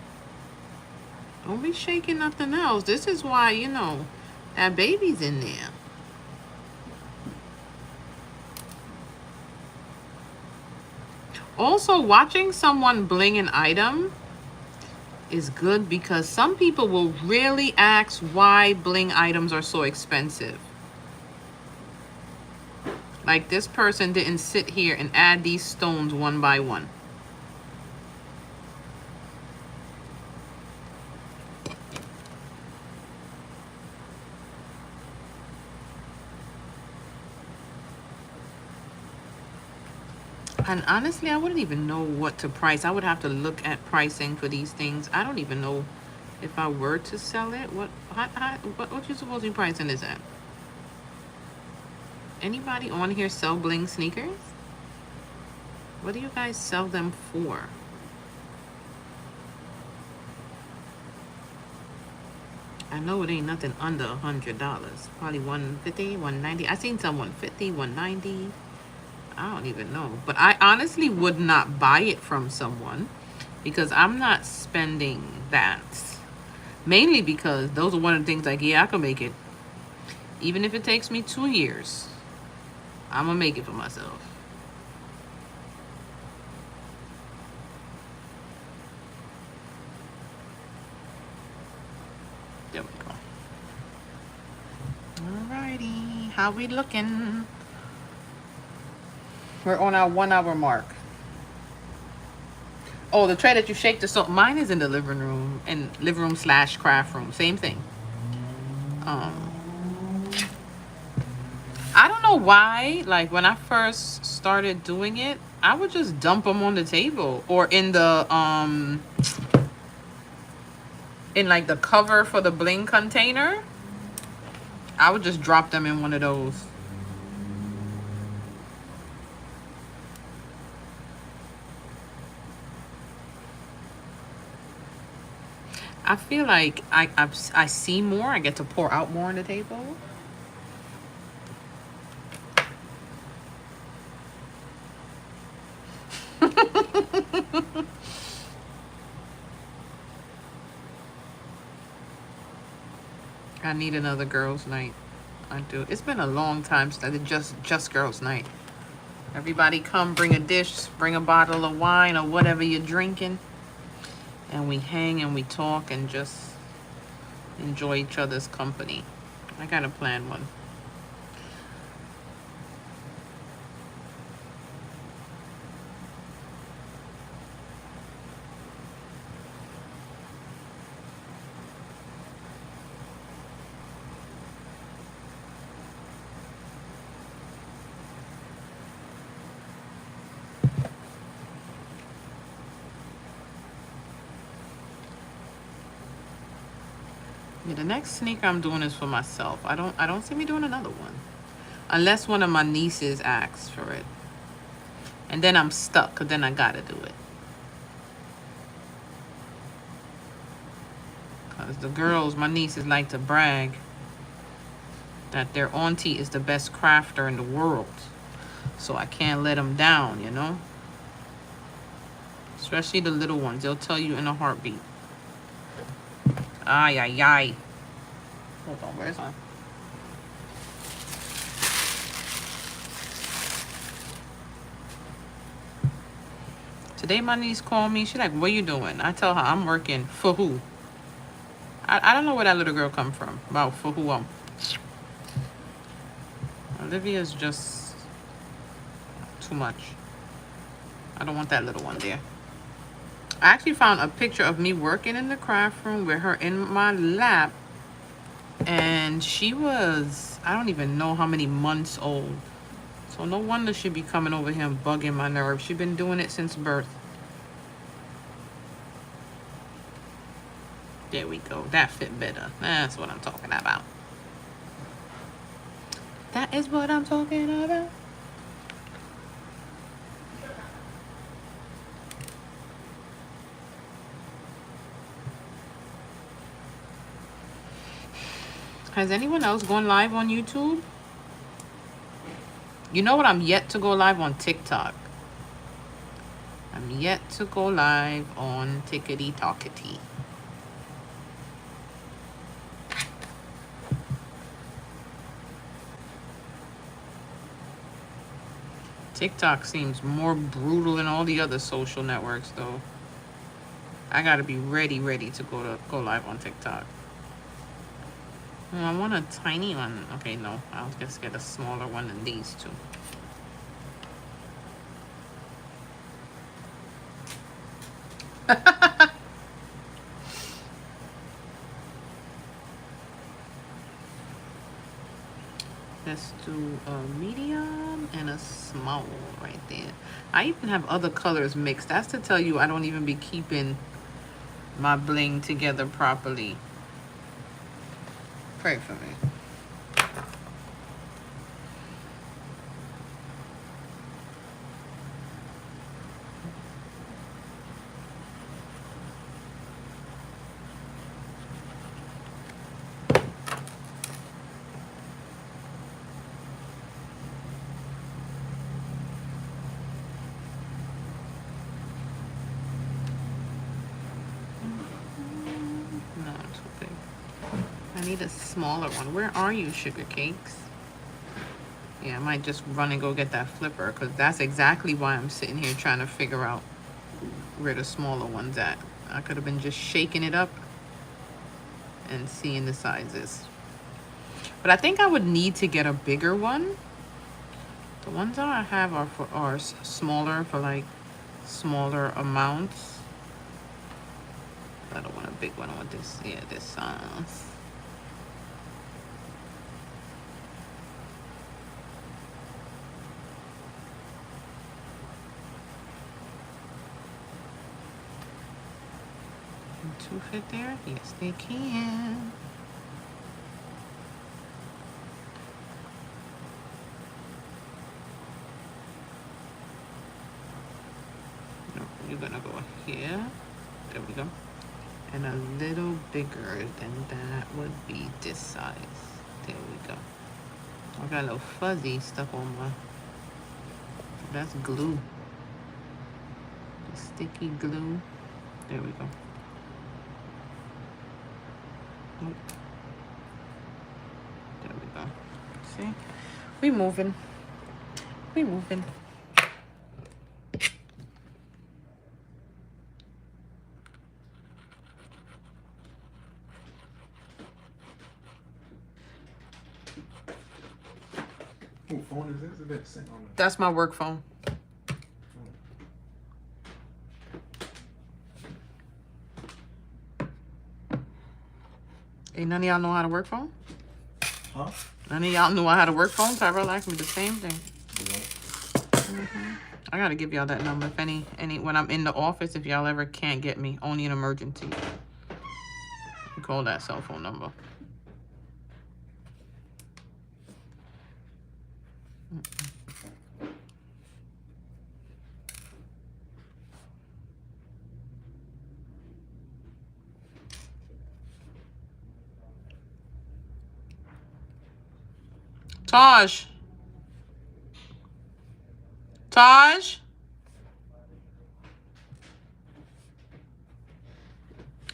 Don't be shaking nothing else. This is why, you know, that baby's in there. Also, watching someone bling an item is good because some people will really ask why bling items are so expensive. Like this person didn't sit here and add these stones one by one. And honestly, I wouldn't even know what to price. I would have to look at pricing for these things. I don't even know if I were to sell it. What you supposed to be pricing this at? Anybody on here sell bling sneakers? What do you guys sell them for? I know it ain't nothing under $100. Probably 150, 190. I seen some 150, 190. I don't even know. But I honestly would not buy it from someone because I'm not spending that. Mainly because those are one of the things like, yeah, I can make it. Even if it takes me 2 years, I'm gonna make it for myself. There we go. Alrighty, how we looking? We're on our 1 hour mark. Oh, the tray that you shake the soap. Mine is in the living room and living room / craft room. Same thing. I don't know why. Like when I first started doing it, I would just dump them on the table or in the in like the cover for the bling container. I would just drop them in one of those. I feel like I see more. I get to pour out more on the table. I need another girls' night. I do. It's been a long time since I did just girls' night. Everybody come, bring a dish, bring a bottle of wine or whatever you're drinking, and we hang and we talk and just enjoy each other's company. I gotta plan one. Yeah, the next sneaker I'm doing is for myself. I don't see me doing another one. Unless one of my nieces asks for it. And then I'm stuck, because then I gotta do it. Because the girls, my nieces, like to brag that their auntie is the best crafter in the world. So I can't let them down, you know? Especially the little ones. They'll tell you in a heartbeat. Ay, ay, ay. Hold on, where's my... Today my niece called me. She's like, what you doing? I tell her I'm working for who? I don't know where that little girl come from. About for who Olivia's just too much. I don't want that little one there. I actually found a picture of me working in the craft room with her in my lap. And she was, I don't even know how many months old. So no wonder she'd be coming over here and bugging my nerves. She's been doing it since birth. There we go. That fit better. That's what I'm talking about. That is what I'm talking about. Has anyone else gone live on YouTube? You know what? I'm yet to go live on TikTok. I'm yet to go live on Tickety Talkity. TikTok seems more brutal than all the other social networks, though. I gotta be ready to go live on TikTok. Oh, I want a tiny one. Okay, no, I'll just get a smaller one than these two. Let's do a medium and a small right there. I even have other colors mixed. That's to tell you I don't even be keeping my bling together properly. Pray for me. No, too big. I need a smaller one. Where are you, sugar cakes? Yeah, I might just run and go get that flipper, because that's exactly why I'm sitting here trying to figure out where the smaller one's at. I could have been just shaking it up and seeing the sizes. But I think I would need to get a bigger one. The ones that I have are smaller for like smaller amounts. I don't want a big one. I want this, yeah, this size. Can two fit there? Yes, they can. No, you're gonna go here. There we go. And a little bigger than that would be this size. There we go. I got a little fuzzy stuff on my, that's glue. The sticky glue. There we go. Nope. There we go. See? We moving. We moving. What phone is this? Is that sitting on the... That's my work phone. Ain't none of y'all know how to work phone? Huh? None of y'all knew how to work phone? Tyrell asked me the same thing. I gotta give y'all that number. If any when I'm in the office, if y'all ever can't get me, only an emergency, you call that cell phone number. Taj. Taj.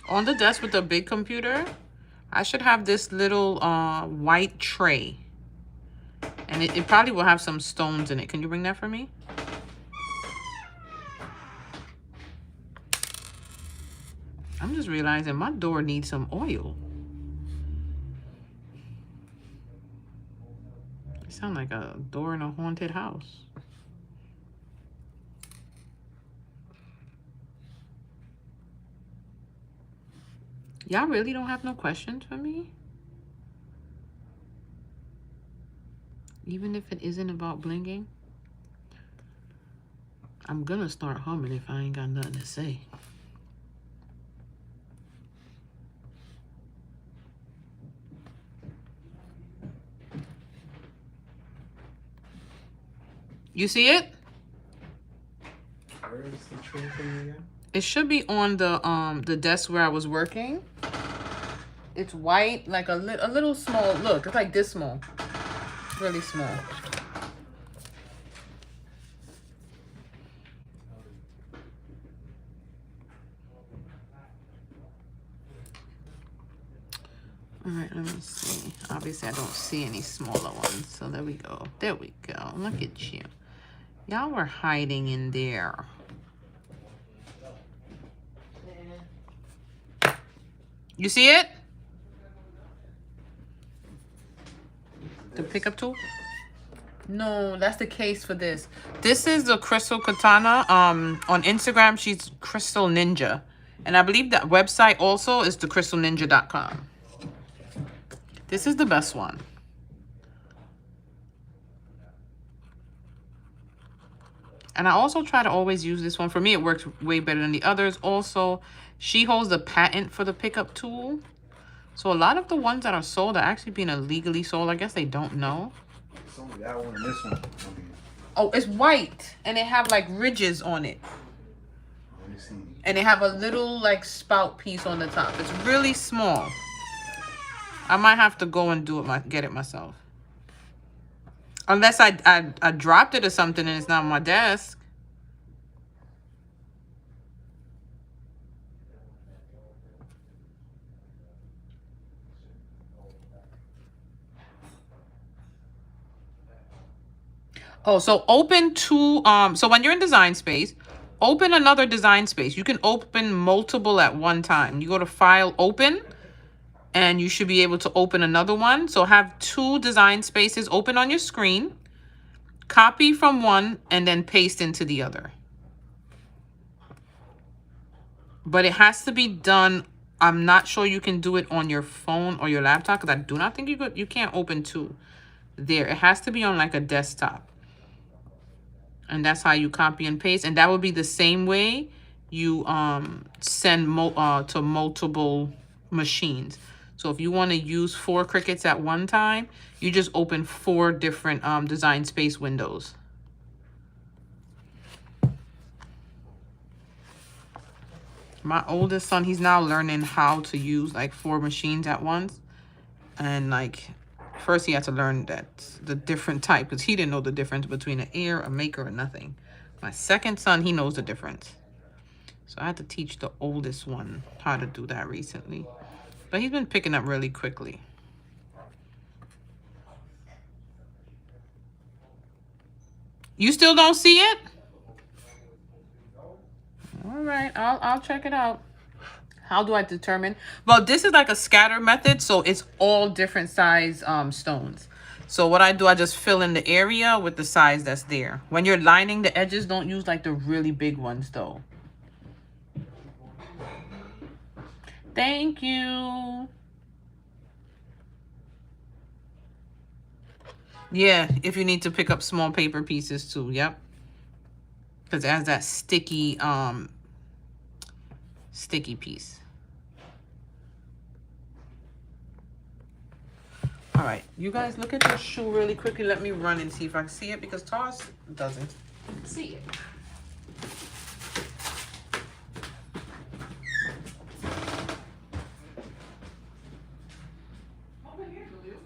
On the desk with the big computer, I should have this little white tray. And it probably will have some stones in it. Can you bring that for me? I'm just realizing my door needs some oil. It sounds like a door in a haunted house. Y'all really don't have no questions for me? Even if it isn't about blinging? I'm gonna start humming if I ain't got nothing to say. You see it? Where is the tray thing again? It should be on the desk where I was working. It's white, like a little small. Look, it's like this small. Really small. All right, let me see. Obviously, I don't see any smaller ones. So there we go. There we go. Look at you. Y'all were hiding in there. You see it? The pickup tool? No, that's the case for this. This is the Crystal Katana. On Instagram, she's Crystal Ninja. And I believe that website also is thecrystalninja.com. This is the best one. And I also try to always use this one. For me, it works way better than the others. Also, she holds the patent for the pickup tool. So a lot of the ones that are sold are actually being illegally sold. I guess they don't know. It's only that one and this one. Oh, it's white. And they have like ridges on it. Let me see. And they have a little like spout piece on the top. It's really small. I might have to go and do it get it myself. Unless I dropped it or something and it's not on my desk. Oh, so open two, so when you're in design space, open another design space. You can open multiple at one time. You go to File, Open, and you should be able to open another one. So have two design spaces open on your screen. Copy from one and then paste into the other. But it has to be done. I'm not sure you can do it on your phone or your laptop because I do not think you can't open two there. It has to be on like a desktop. And that's how you copy and paste. And that would be the same way you send to multiple machines. So if you want to use 4 Cricuts at one time, you just open 4 different design space windows. My oldest son, he's now learning how to use like 4 machines at once. And like, first he had to learn that the different type, because he didn't know the difference between an air, a maker, or nothing. My second son, he knows the difference. So I had to teach the oldest one how to do that recently. But he's been picking up really quickly. You still don't see it? All right, I'll check it out. How do I determine? Well, this is like a scatter method, so it's all different size stones. So what I do, I just fill in the area with the size that's there. When you're lining the edges, don't use like the really big ones though. Thank you. Yeah, if you need to pick up small paper pieces too, yep. Because it has that sticky piece. All right, you guys look at this shoe really quickly. Let me run and see if I can see it because Tars doesn't see it. Over here, Lulu.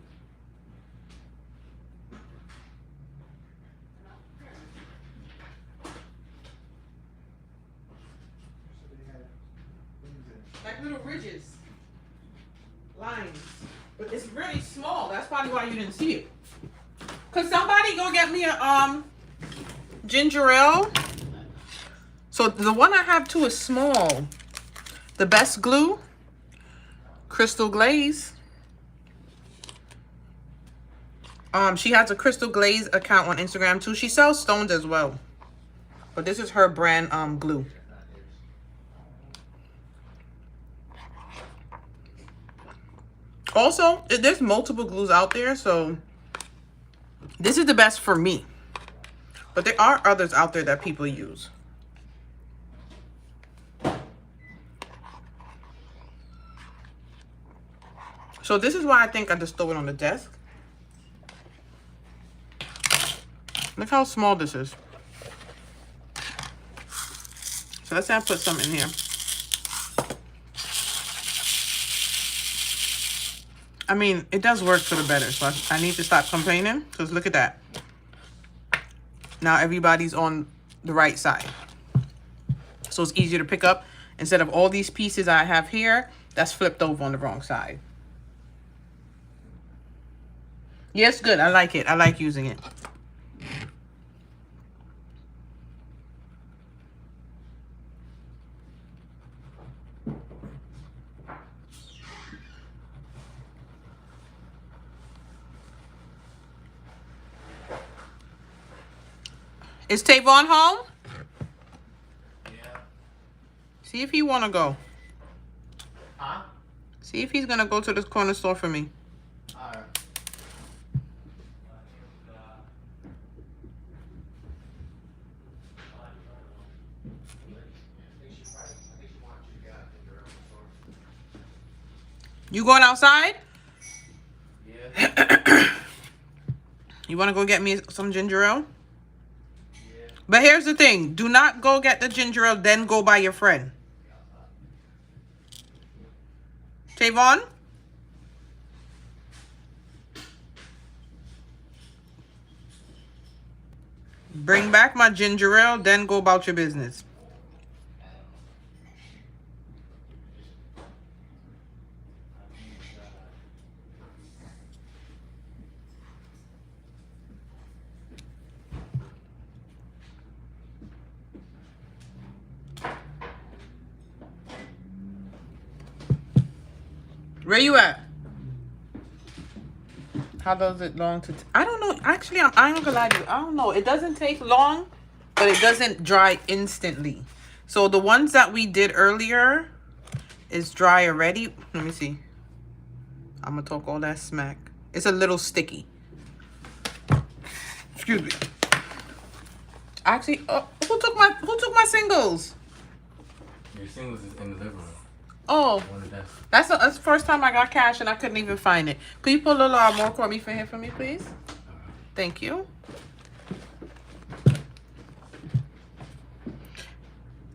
Like little ridges, lines. But it's really small. That's probably why you didn't see it. Could somebody go get me a ginger ale? So the one I have too is small. The Best Glue, Crystal Glaze. She has a Crystal Glaze account on Instagram too. She sells stones as well. But this is her brand glue. Also, there's multiple glues out there, so this is the best for me. But there are others out there that people use. So this is why I think I just throw it on the desk. Look how small this is. So let's say I put some in here. I mean, it does work for the better, so I need to stop complaining, because look at that. Now everybody's on the right side. So it's easier to pick up. Instead of all these pieces I have here, that's flipped over on the wrong side. Yes, good. I like it. I like using it. Is Tavon home? Yeah. See if he want to go. Huh? See if he's going to go to this corner store for me. Alright. You going outside? Yeah. You want to go get me some ginger ale? Yeah. But here's the thing. Do not go get the ginger ale, then go buy your friend. Tavon? Bring back my ginger ale, then go about your business. Where you at? How does it long to... I don't know. Actually, I'm not gonna lie to you. I don't know. It doesn't take long, but it doesn't dry instantly. So the ones that we did earlier is dry already. Let me see. I'm gonna talk all that smack. It's a little sticky. Excuse me. Actually, who took my singles? Your singles is in the living room. Oh, On the desk. that's the first time I got cash and I couldn't even find it. Could you put a little more corned beef in here for me, please? Thank you.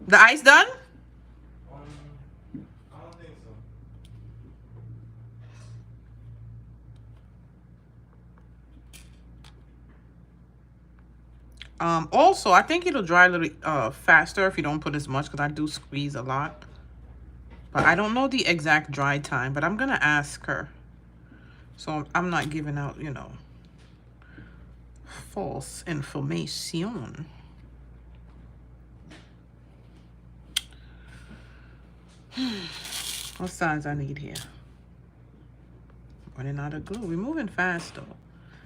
The ice done? I don't think so. Also, I think it'll dry a little faster if you don't put as much because I do squeeze a lot. But I don't know the exact dry time, but I'm going to ask her. So I'm not giving out, you know, false information. What size I need here? Running out of glue. We're moving fast though.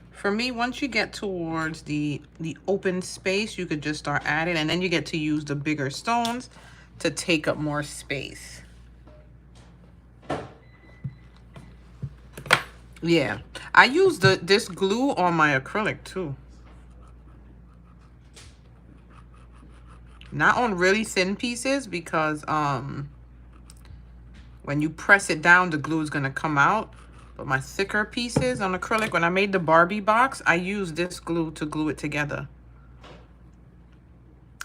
For me, once you get towards the open space, you could just start adding, and then you get to use the bigger stones to take up more space. Yeah, I use this glue on my acrylic too. Not on really thin pieces because when you press it down, the glue is gonna come out. But my thicker pieces on acrylic, when I made the Barbie box, I used this glue to glue it together.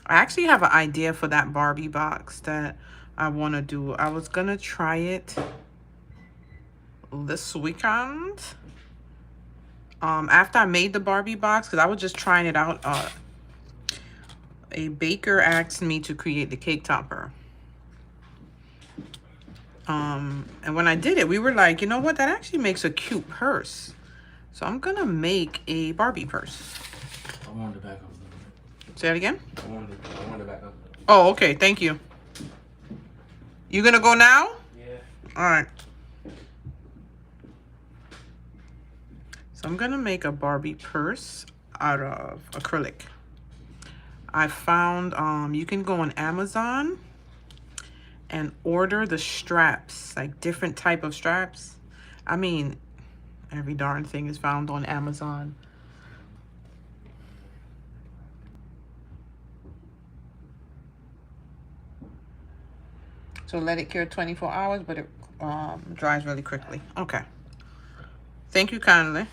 I actually have an idea for that Barbie box that I want to do. I was gonna try it this weekend. After I made the Barbie box, because I was just trying it out. A baker asked me to create the cake topper. And when I did it, we were like, you know what? That actually makes a cute purse. So I'm gonna make a Barbie purse. I wanted to back up a little bit. Say that again? I wanted to back up. Oh, okay. Thank you. You gonna go now? Yeah. All right. So I'm gonna make a Barbie purse out of acrylic. I found you can go on Amazon and order the straps, like different type of straps. I mean, every darn thing is found on Amazon. So let it cure 24 hours, but it dries really quickly. Okay. Thank you kindly.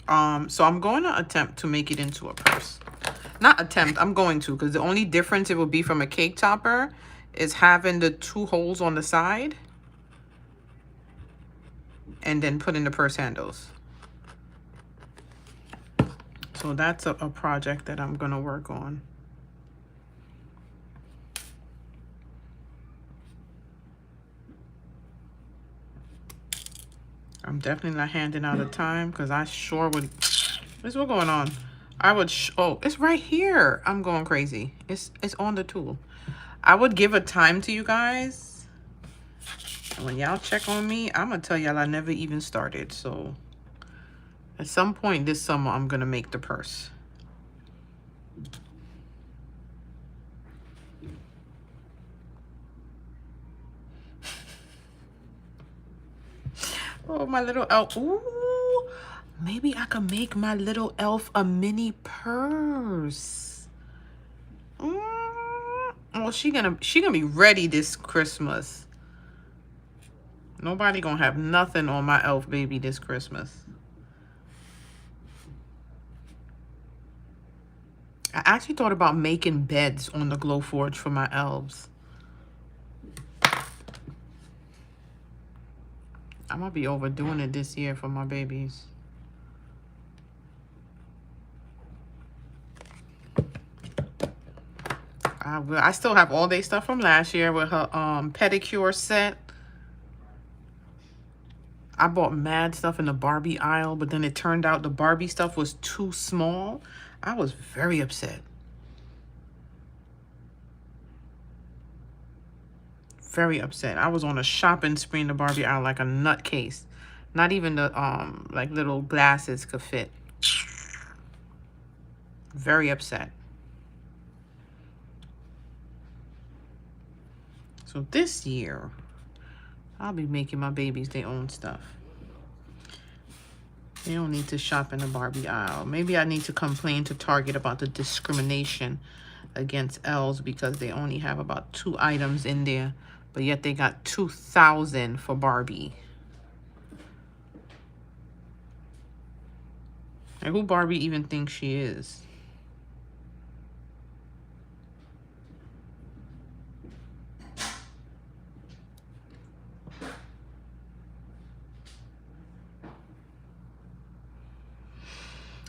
So I'm going to attempt to make it into a purse. Not attempt, I'm going to, because the only difference it will be from a cake topper is having the 2 holes on the side and then putting the purse handles. So that's a project that I'm going to work on. I'm definitely not handing out a time because I sure would. What's going on? I would. Oh, it's right here. I'm going crazy. It's on the tool. I would give a time to you guys. And when y'all check on me, I'm going to tell y'all I never even started. So at some point this summer, I'm going to make the purse. Oh, my little elf. Ooh, maybe I could make my little elf a mini purse. Well, she gonna be ready this Christmas. Nobody gonna have nothing on my elf baby this Christmas. I actually thought about making beds on the Glowforge for my elves. I'm gonna be overdoing it this year for my babies. I still have all day stuff from last year with her pedicure set. I bought mad stuff in the Barbie aisle, but then it turned out the Barbie stuff was too small. I was very upset. Very upset. I was on a shopping spree in the Barbie aisle like a nutcase. Not even the like little glasses could fit. Very upset. So this year, I'll be making my babies their own stuff. They don't need to shop in the Barbie aisle. Maybe I need to complain to Target about the discrimination against elves because they only have about 2 items in there, but yet they got 2,000 for Barbie. And who Barbie even thinks she is?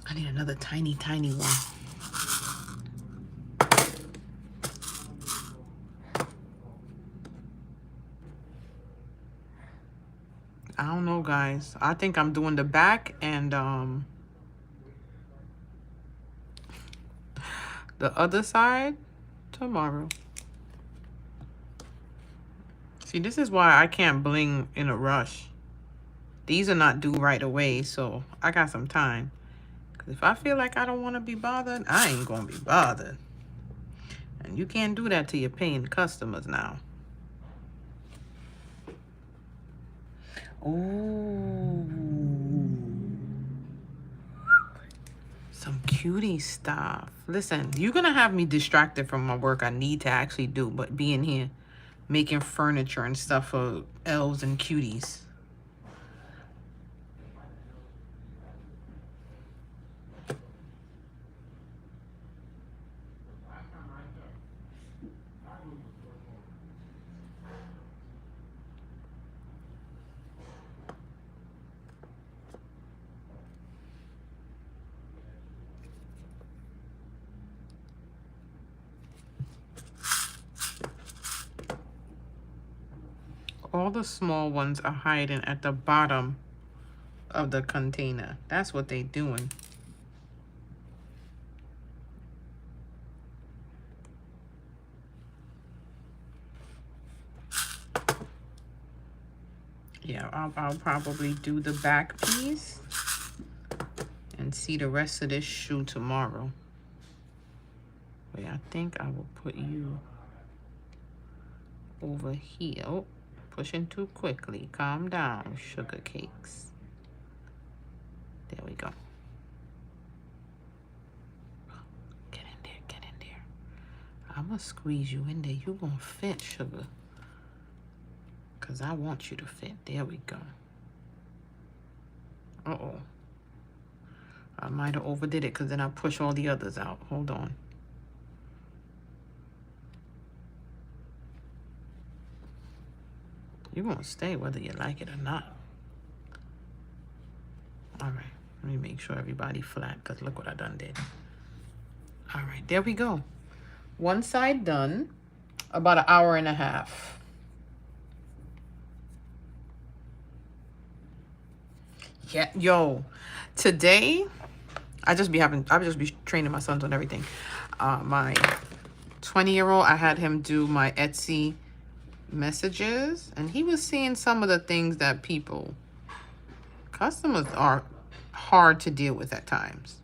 I need another tiny, tiny one. I don't know, guys. I think I'm doing the back and the other side tomorrow. See, this is why I can't bling in a rush. These are not due right away, so I got some time. Because if I feel like I don't want to be bothered, I ain't going to be bothered. And you can't do that to your paying customers now. Ooh. Some cutie stuff. Listen, you're going to have me distracted from my work I need to actually do, but being here, making furniture and stuff for elves and cuties. All the small ones are hiding at the bottom of the container. That's what they're doing. Yeah, I'll probably do the back piece and see the rest of this shoe tomorrow. Wait, I think I will put you over here. Oh, pushing too quickly. Calm down, sugar cakes. There we go. Get in there, get in there. I'm gonna squeeze you in there. You gonna fit, sugar. Because I want you to fit. There we go. Uh-oh. I might have overdid it because then I push all the others out. Hold on. You're going to stay whether you like it or not. All right. Let me make sure everybody flat because look what I done did. All right. There we go. One side done. About an hour and a half. Yeah. Yo. Today, I just be training my sons on everything. My 20-year-old, I had him do my Etsy messages, and he was seeing some of the things that customers are hard to deal with at times.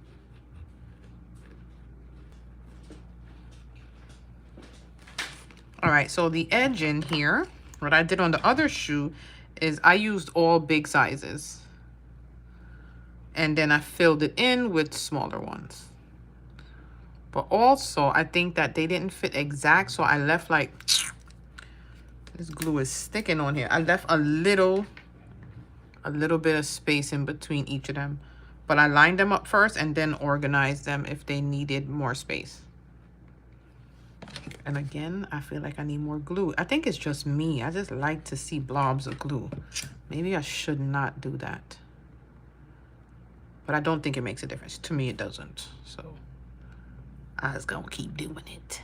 All right, so the edge in here, what I did on the other shoe is I used all big sizes. And then I filled it in with smaller ones. But also, I think that they didn't fit exact, so I left like, this glue is sticking on here. I left a little bit of space in between each of them. But I lined them up first and then organized them if they needed more space. And again, I feel like I need more glue. I think it's just me. I just like to see blobs of glue. Maybe I should not do that. But I don't think it makes a difference. To me, it doesn't. So I was gonna keep doing it.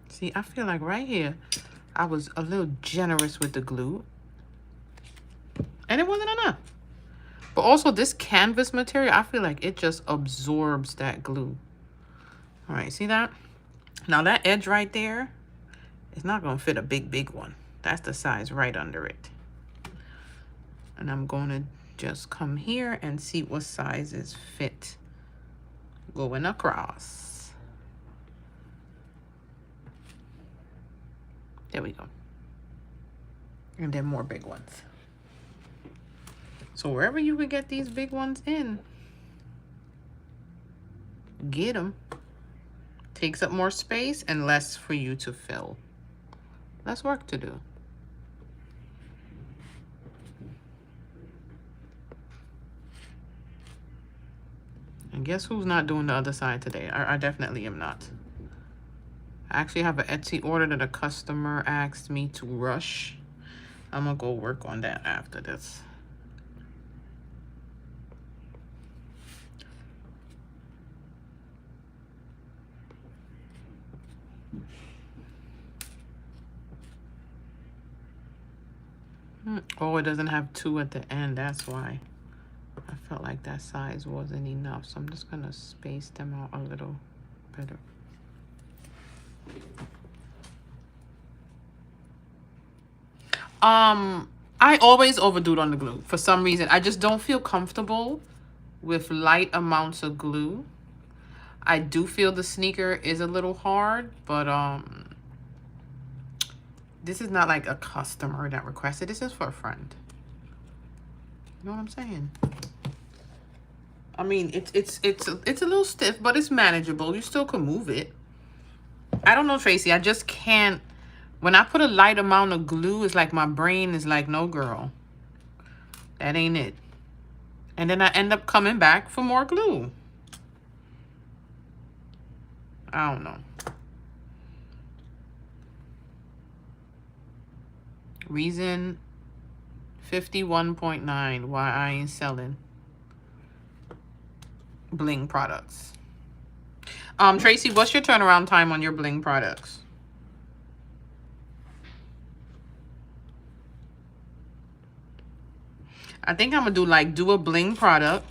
See, I feel like right here, I was a little generous with the glue. And it wasn't enough. But also this canvas material, I feel like it just absorbs that glue. All right, see that? Now that edge right there, it's not gonna fit a big one. That's the size right under it. And I'm gonna just come here and see what sizes fit going across. There we go. And then more big ones. So wherever you can get these big ones in, get them. Takes up more space and less for you to fill. Less work to do. And guess who's not doing the other side today? I definitely am not. I actually have an Etsy order that a customer asked me to rush. I'm gonna go work on that after this. Oh, it doesn't have 2 at the end. That's why. I felt like that size wasn't enough. So I'm just gonna space them out a little better. I always overdo it on the glue. For some reason, I just don't feel comfortable with light amounts of glue. I do feel the sneaker is a little hard, but this is not like a customer that requested. This is for a friend. You know what I'm saying? I mean, it's a little stiff, but it's manageable. You still can move it. I don't know, Tracy. I just can't. When I put a light amount of glue, it's like my brain is like, no, girl. That ain't it. And then I end up coming back for more glue. I don't know. Reason 51.9 why I ain't selling Bling products. Tracy, what's your turnaround time on your Bling products? I think I'm gonna do a Bling product,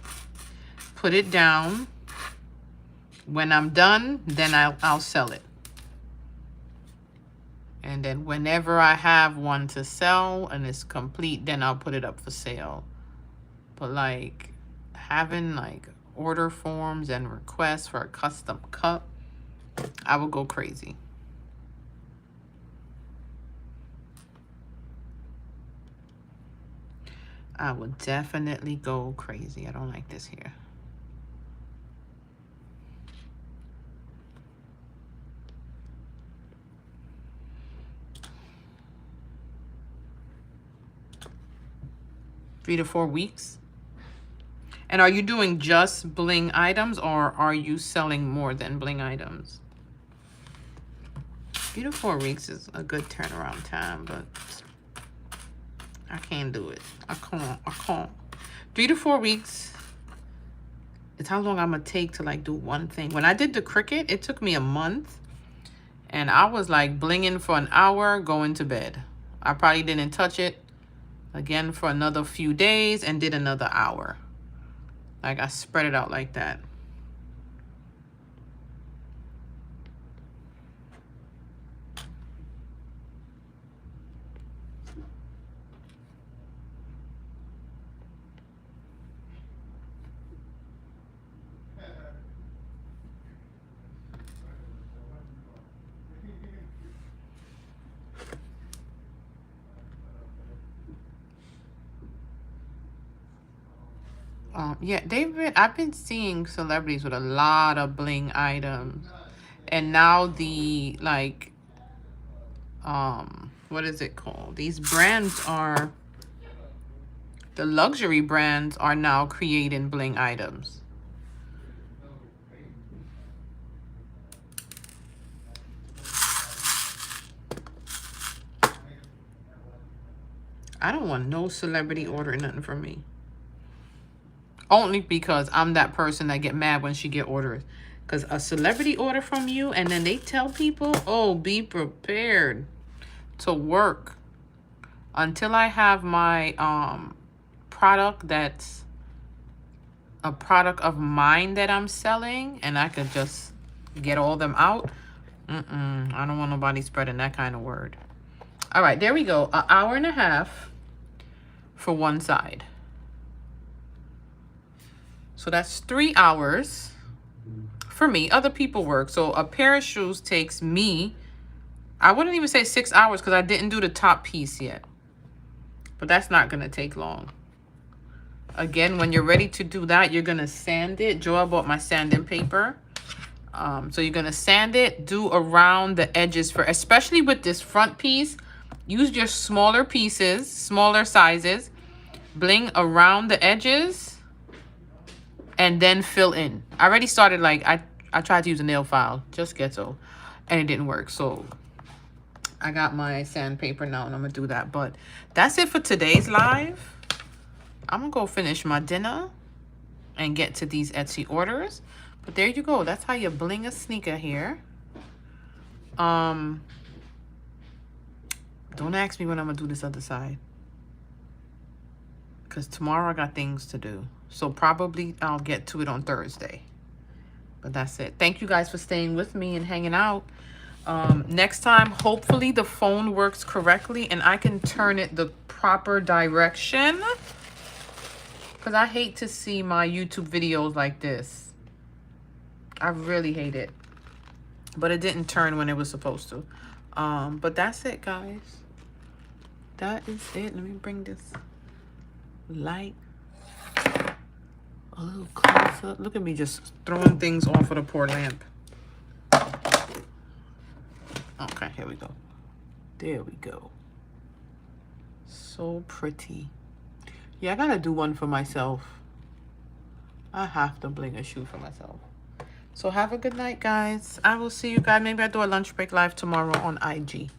put it down. When I'm done, then I'll sell it. And then whenever I have one to sell and it's complete, then I'll put it up for sale. But like having like order forms and requests for a custom cup, I would go crazy. I would definitely go crazy. I don't like this here. Three to 4 weeks. And are you doing just Bling items or are you selling more than Bling items? 3 to 4 weeks is a good turnaround time, but I can't do it. I can't. 3 to 4 weeks is how long I'm gonna take to like do one thing. When I did the Cricut, it took me a month and I was like blinging for an hour, going to bed. I probably didn't touch it again for another few days and did another hour. Like I spread it out like that. Yeah, I've been seeing celebrities with a lot of bling items. And now the, like, what is it called? These brands are, the luxury brands are now creating bling items. I don't want no celebrity ordering nothing from me. Only because I'm that person that get mad when she get orders. Because a celebrity order from you and then they tell people, oh, be prepared to work. Until I have my product that's a product of mine that I'm selling and I could just get all them out. I don't want nobody spreading that kind of word. All right, there we go. An hour and a half for one side. So that's 3 hours for me. Other people work. So a pair of shoes takes me, I wouldn't even say 6 hours because I didn't do the top piece yet. But that's not going to take long. Again, when you're ready to do that, you're going to sand it. Joel bought my sanding paper. So you're going to sand it, do around the edges for, especially with this front piece, use your smaller pieces, smaller sizes, bling around the edges, and then fill in. I already started, like, I tried to use a nail file, just ghetto, and it didn't work. So I got my sandpaper now, and I'm going to do that. But that's it for today's live. I'm going to go finish my dinner and get to these Etsy orders. But there you go. That's how you bling a sneaker here. Don't ask me when I'm going to do this other side. Because tomorrow I got things to do. So probably I'll get to it on Thursday. But that's it. Thank you guys for staying with me and hanging out. Next time, hopefully the phone works correctly and I can turn it the proper direction. Because I hate to see my YouTube videos like this. I really hate it. But it didn't turn when it was supposed to. But that's it, guys. That is it. Let me bring this light a little closer. Look at me just throwing things off of the poor lamp. Okay, here we go. There we go. So pretty. Yeah, I gotta do one for myself. I have to bling a shoe for myself. So have a good night, guys. I will see you guys. Maybe I'll do a lunch break live tomorrow on IG.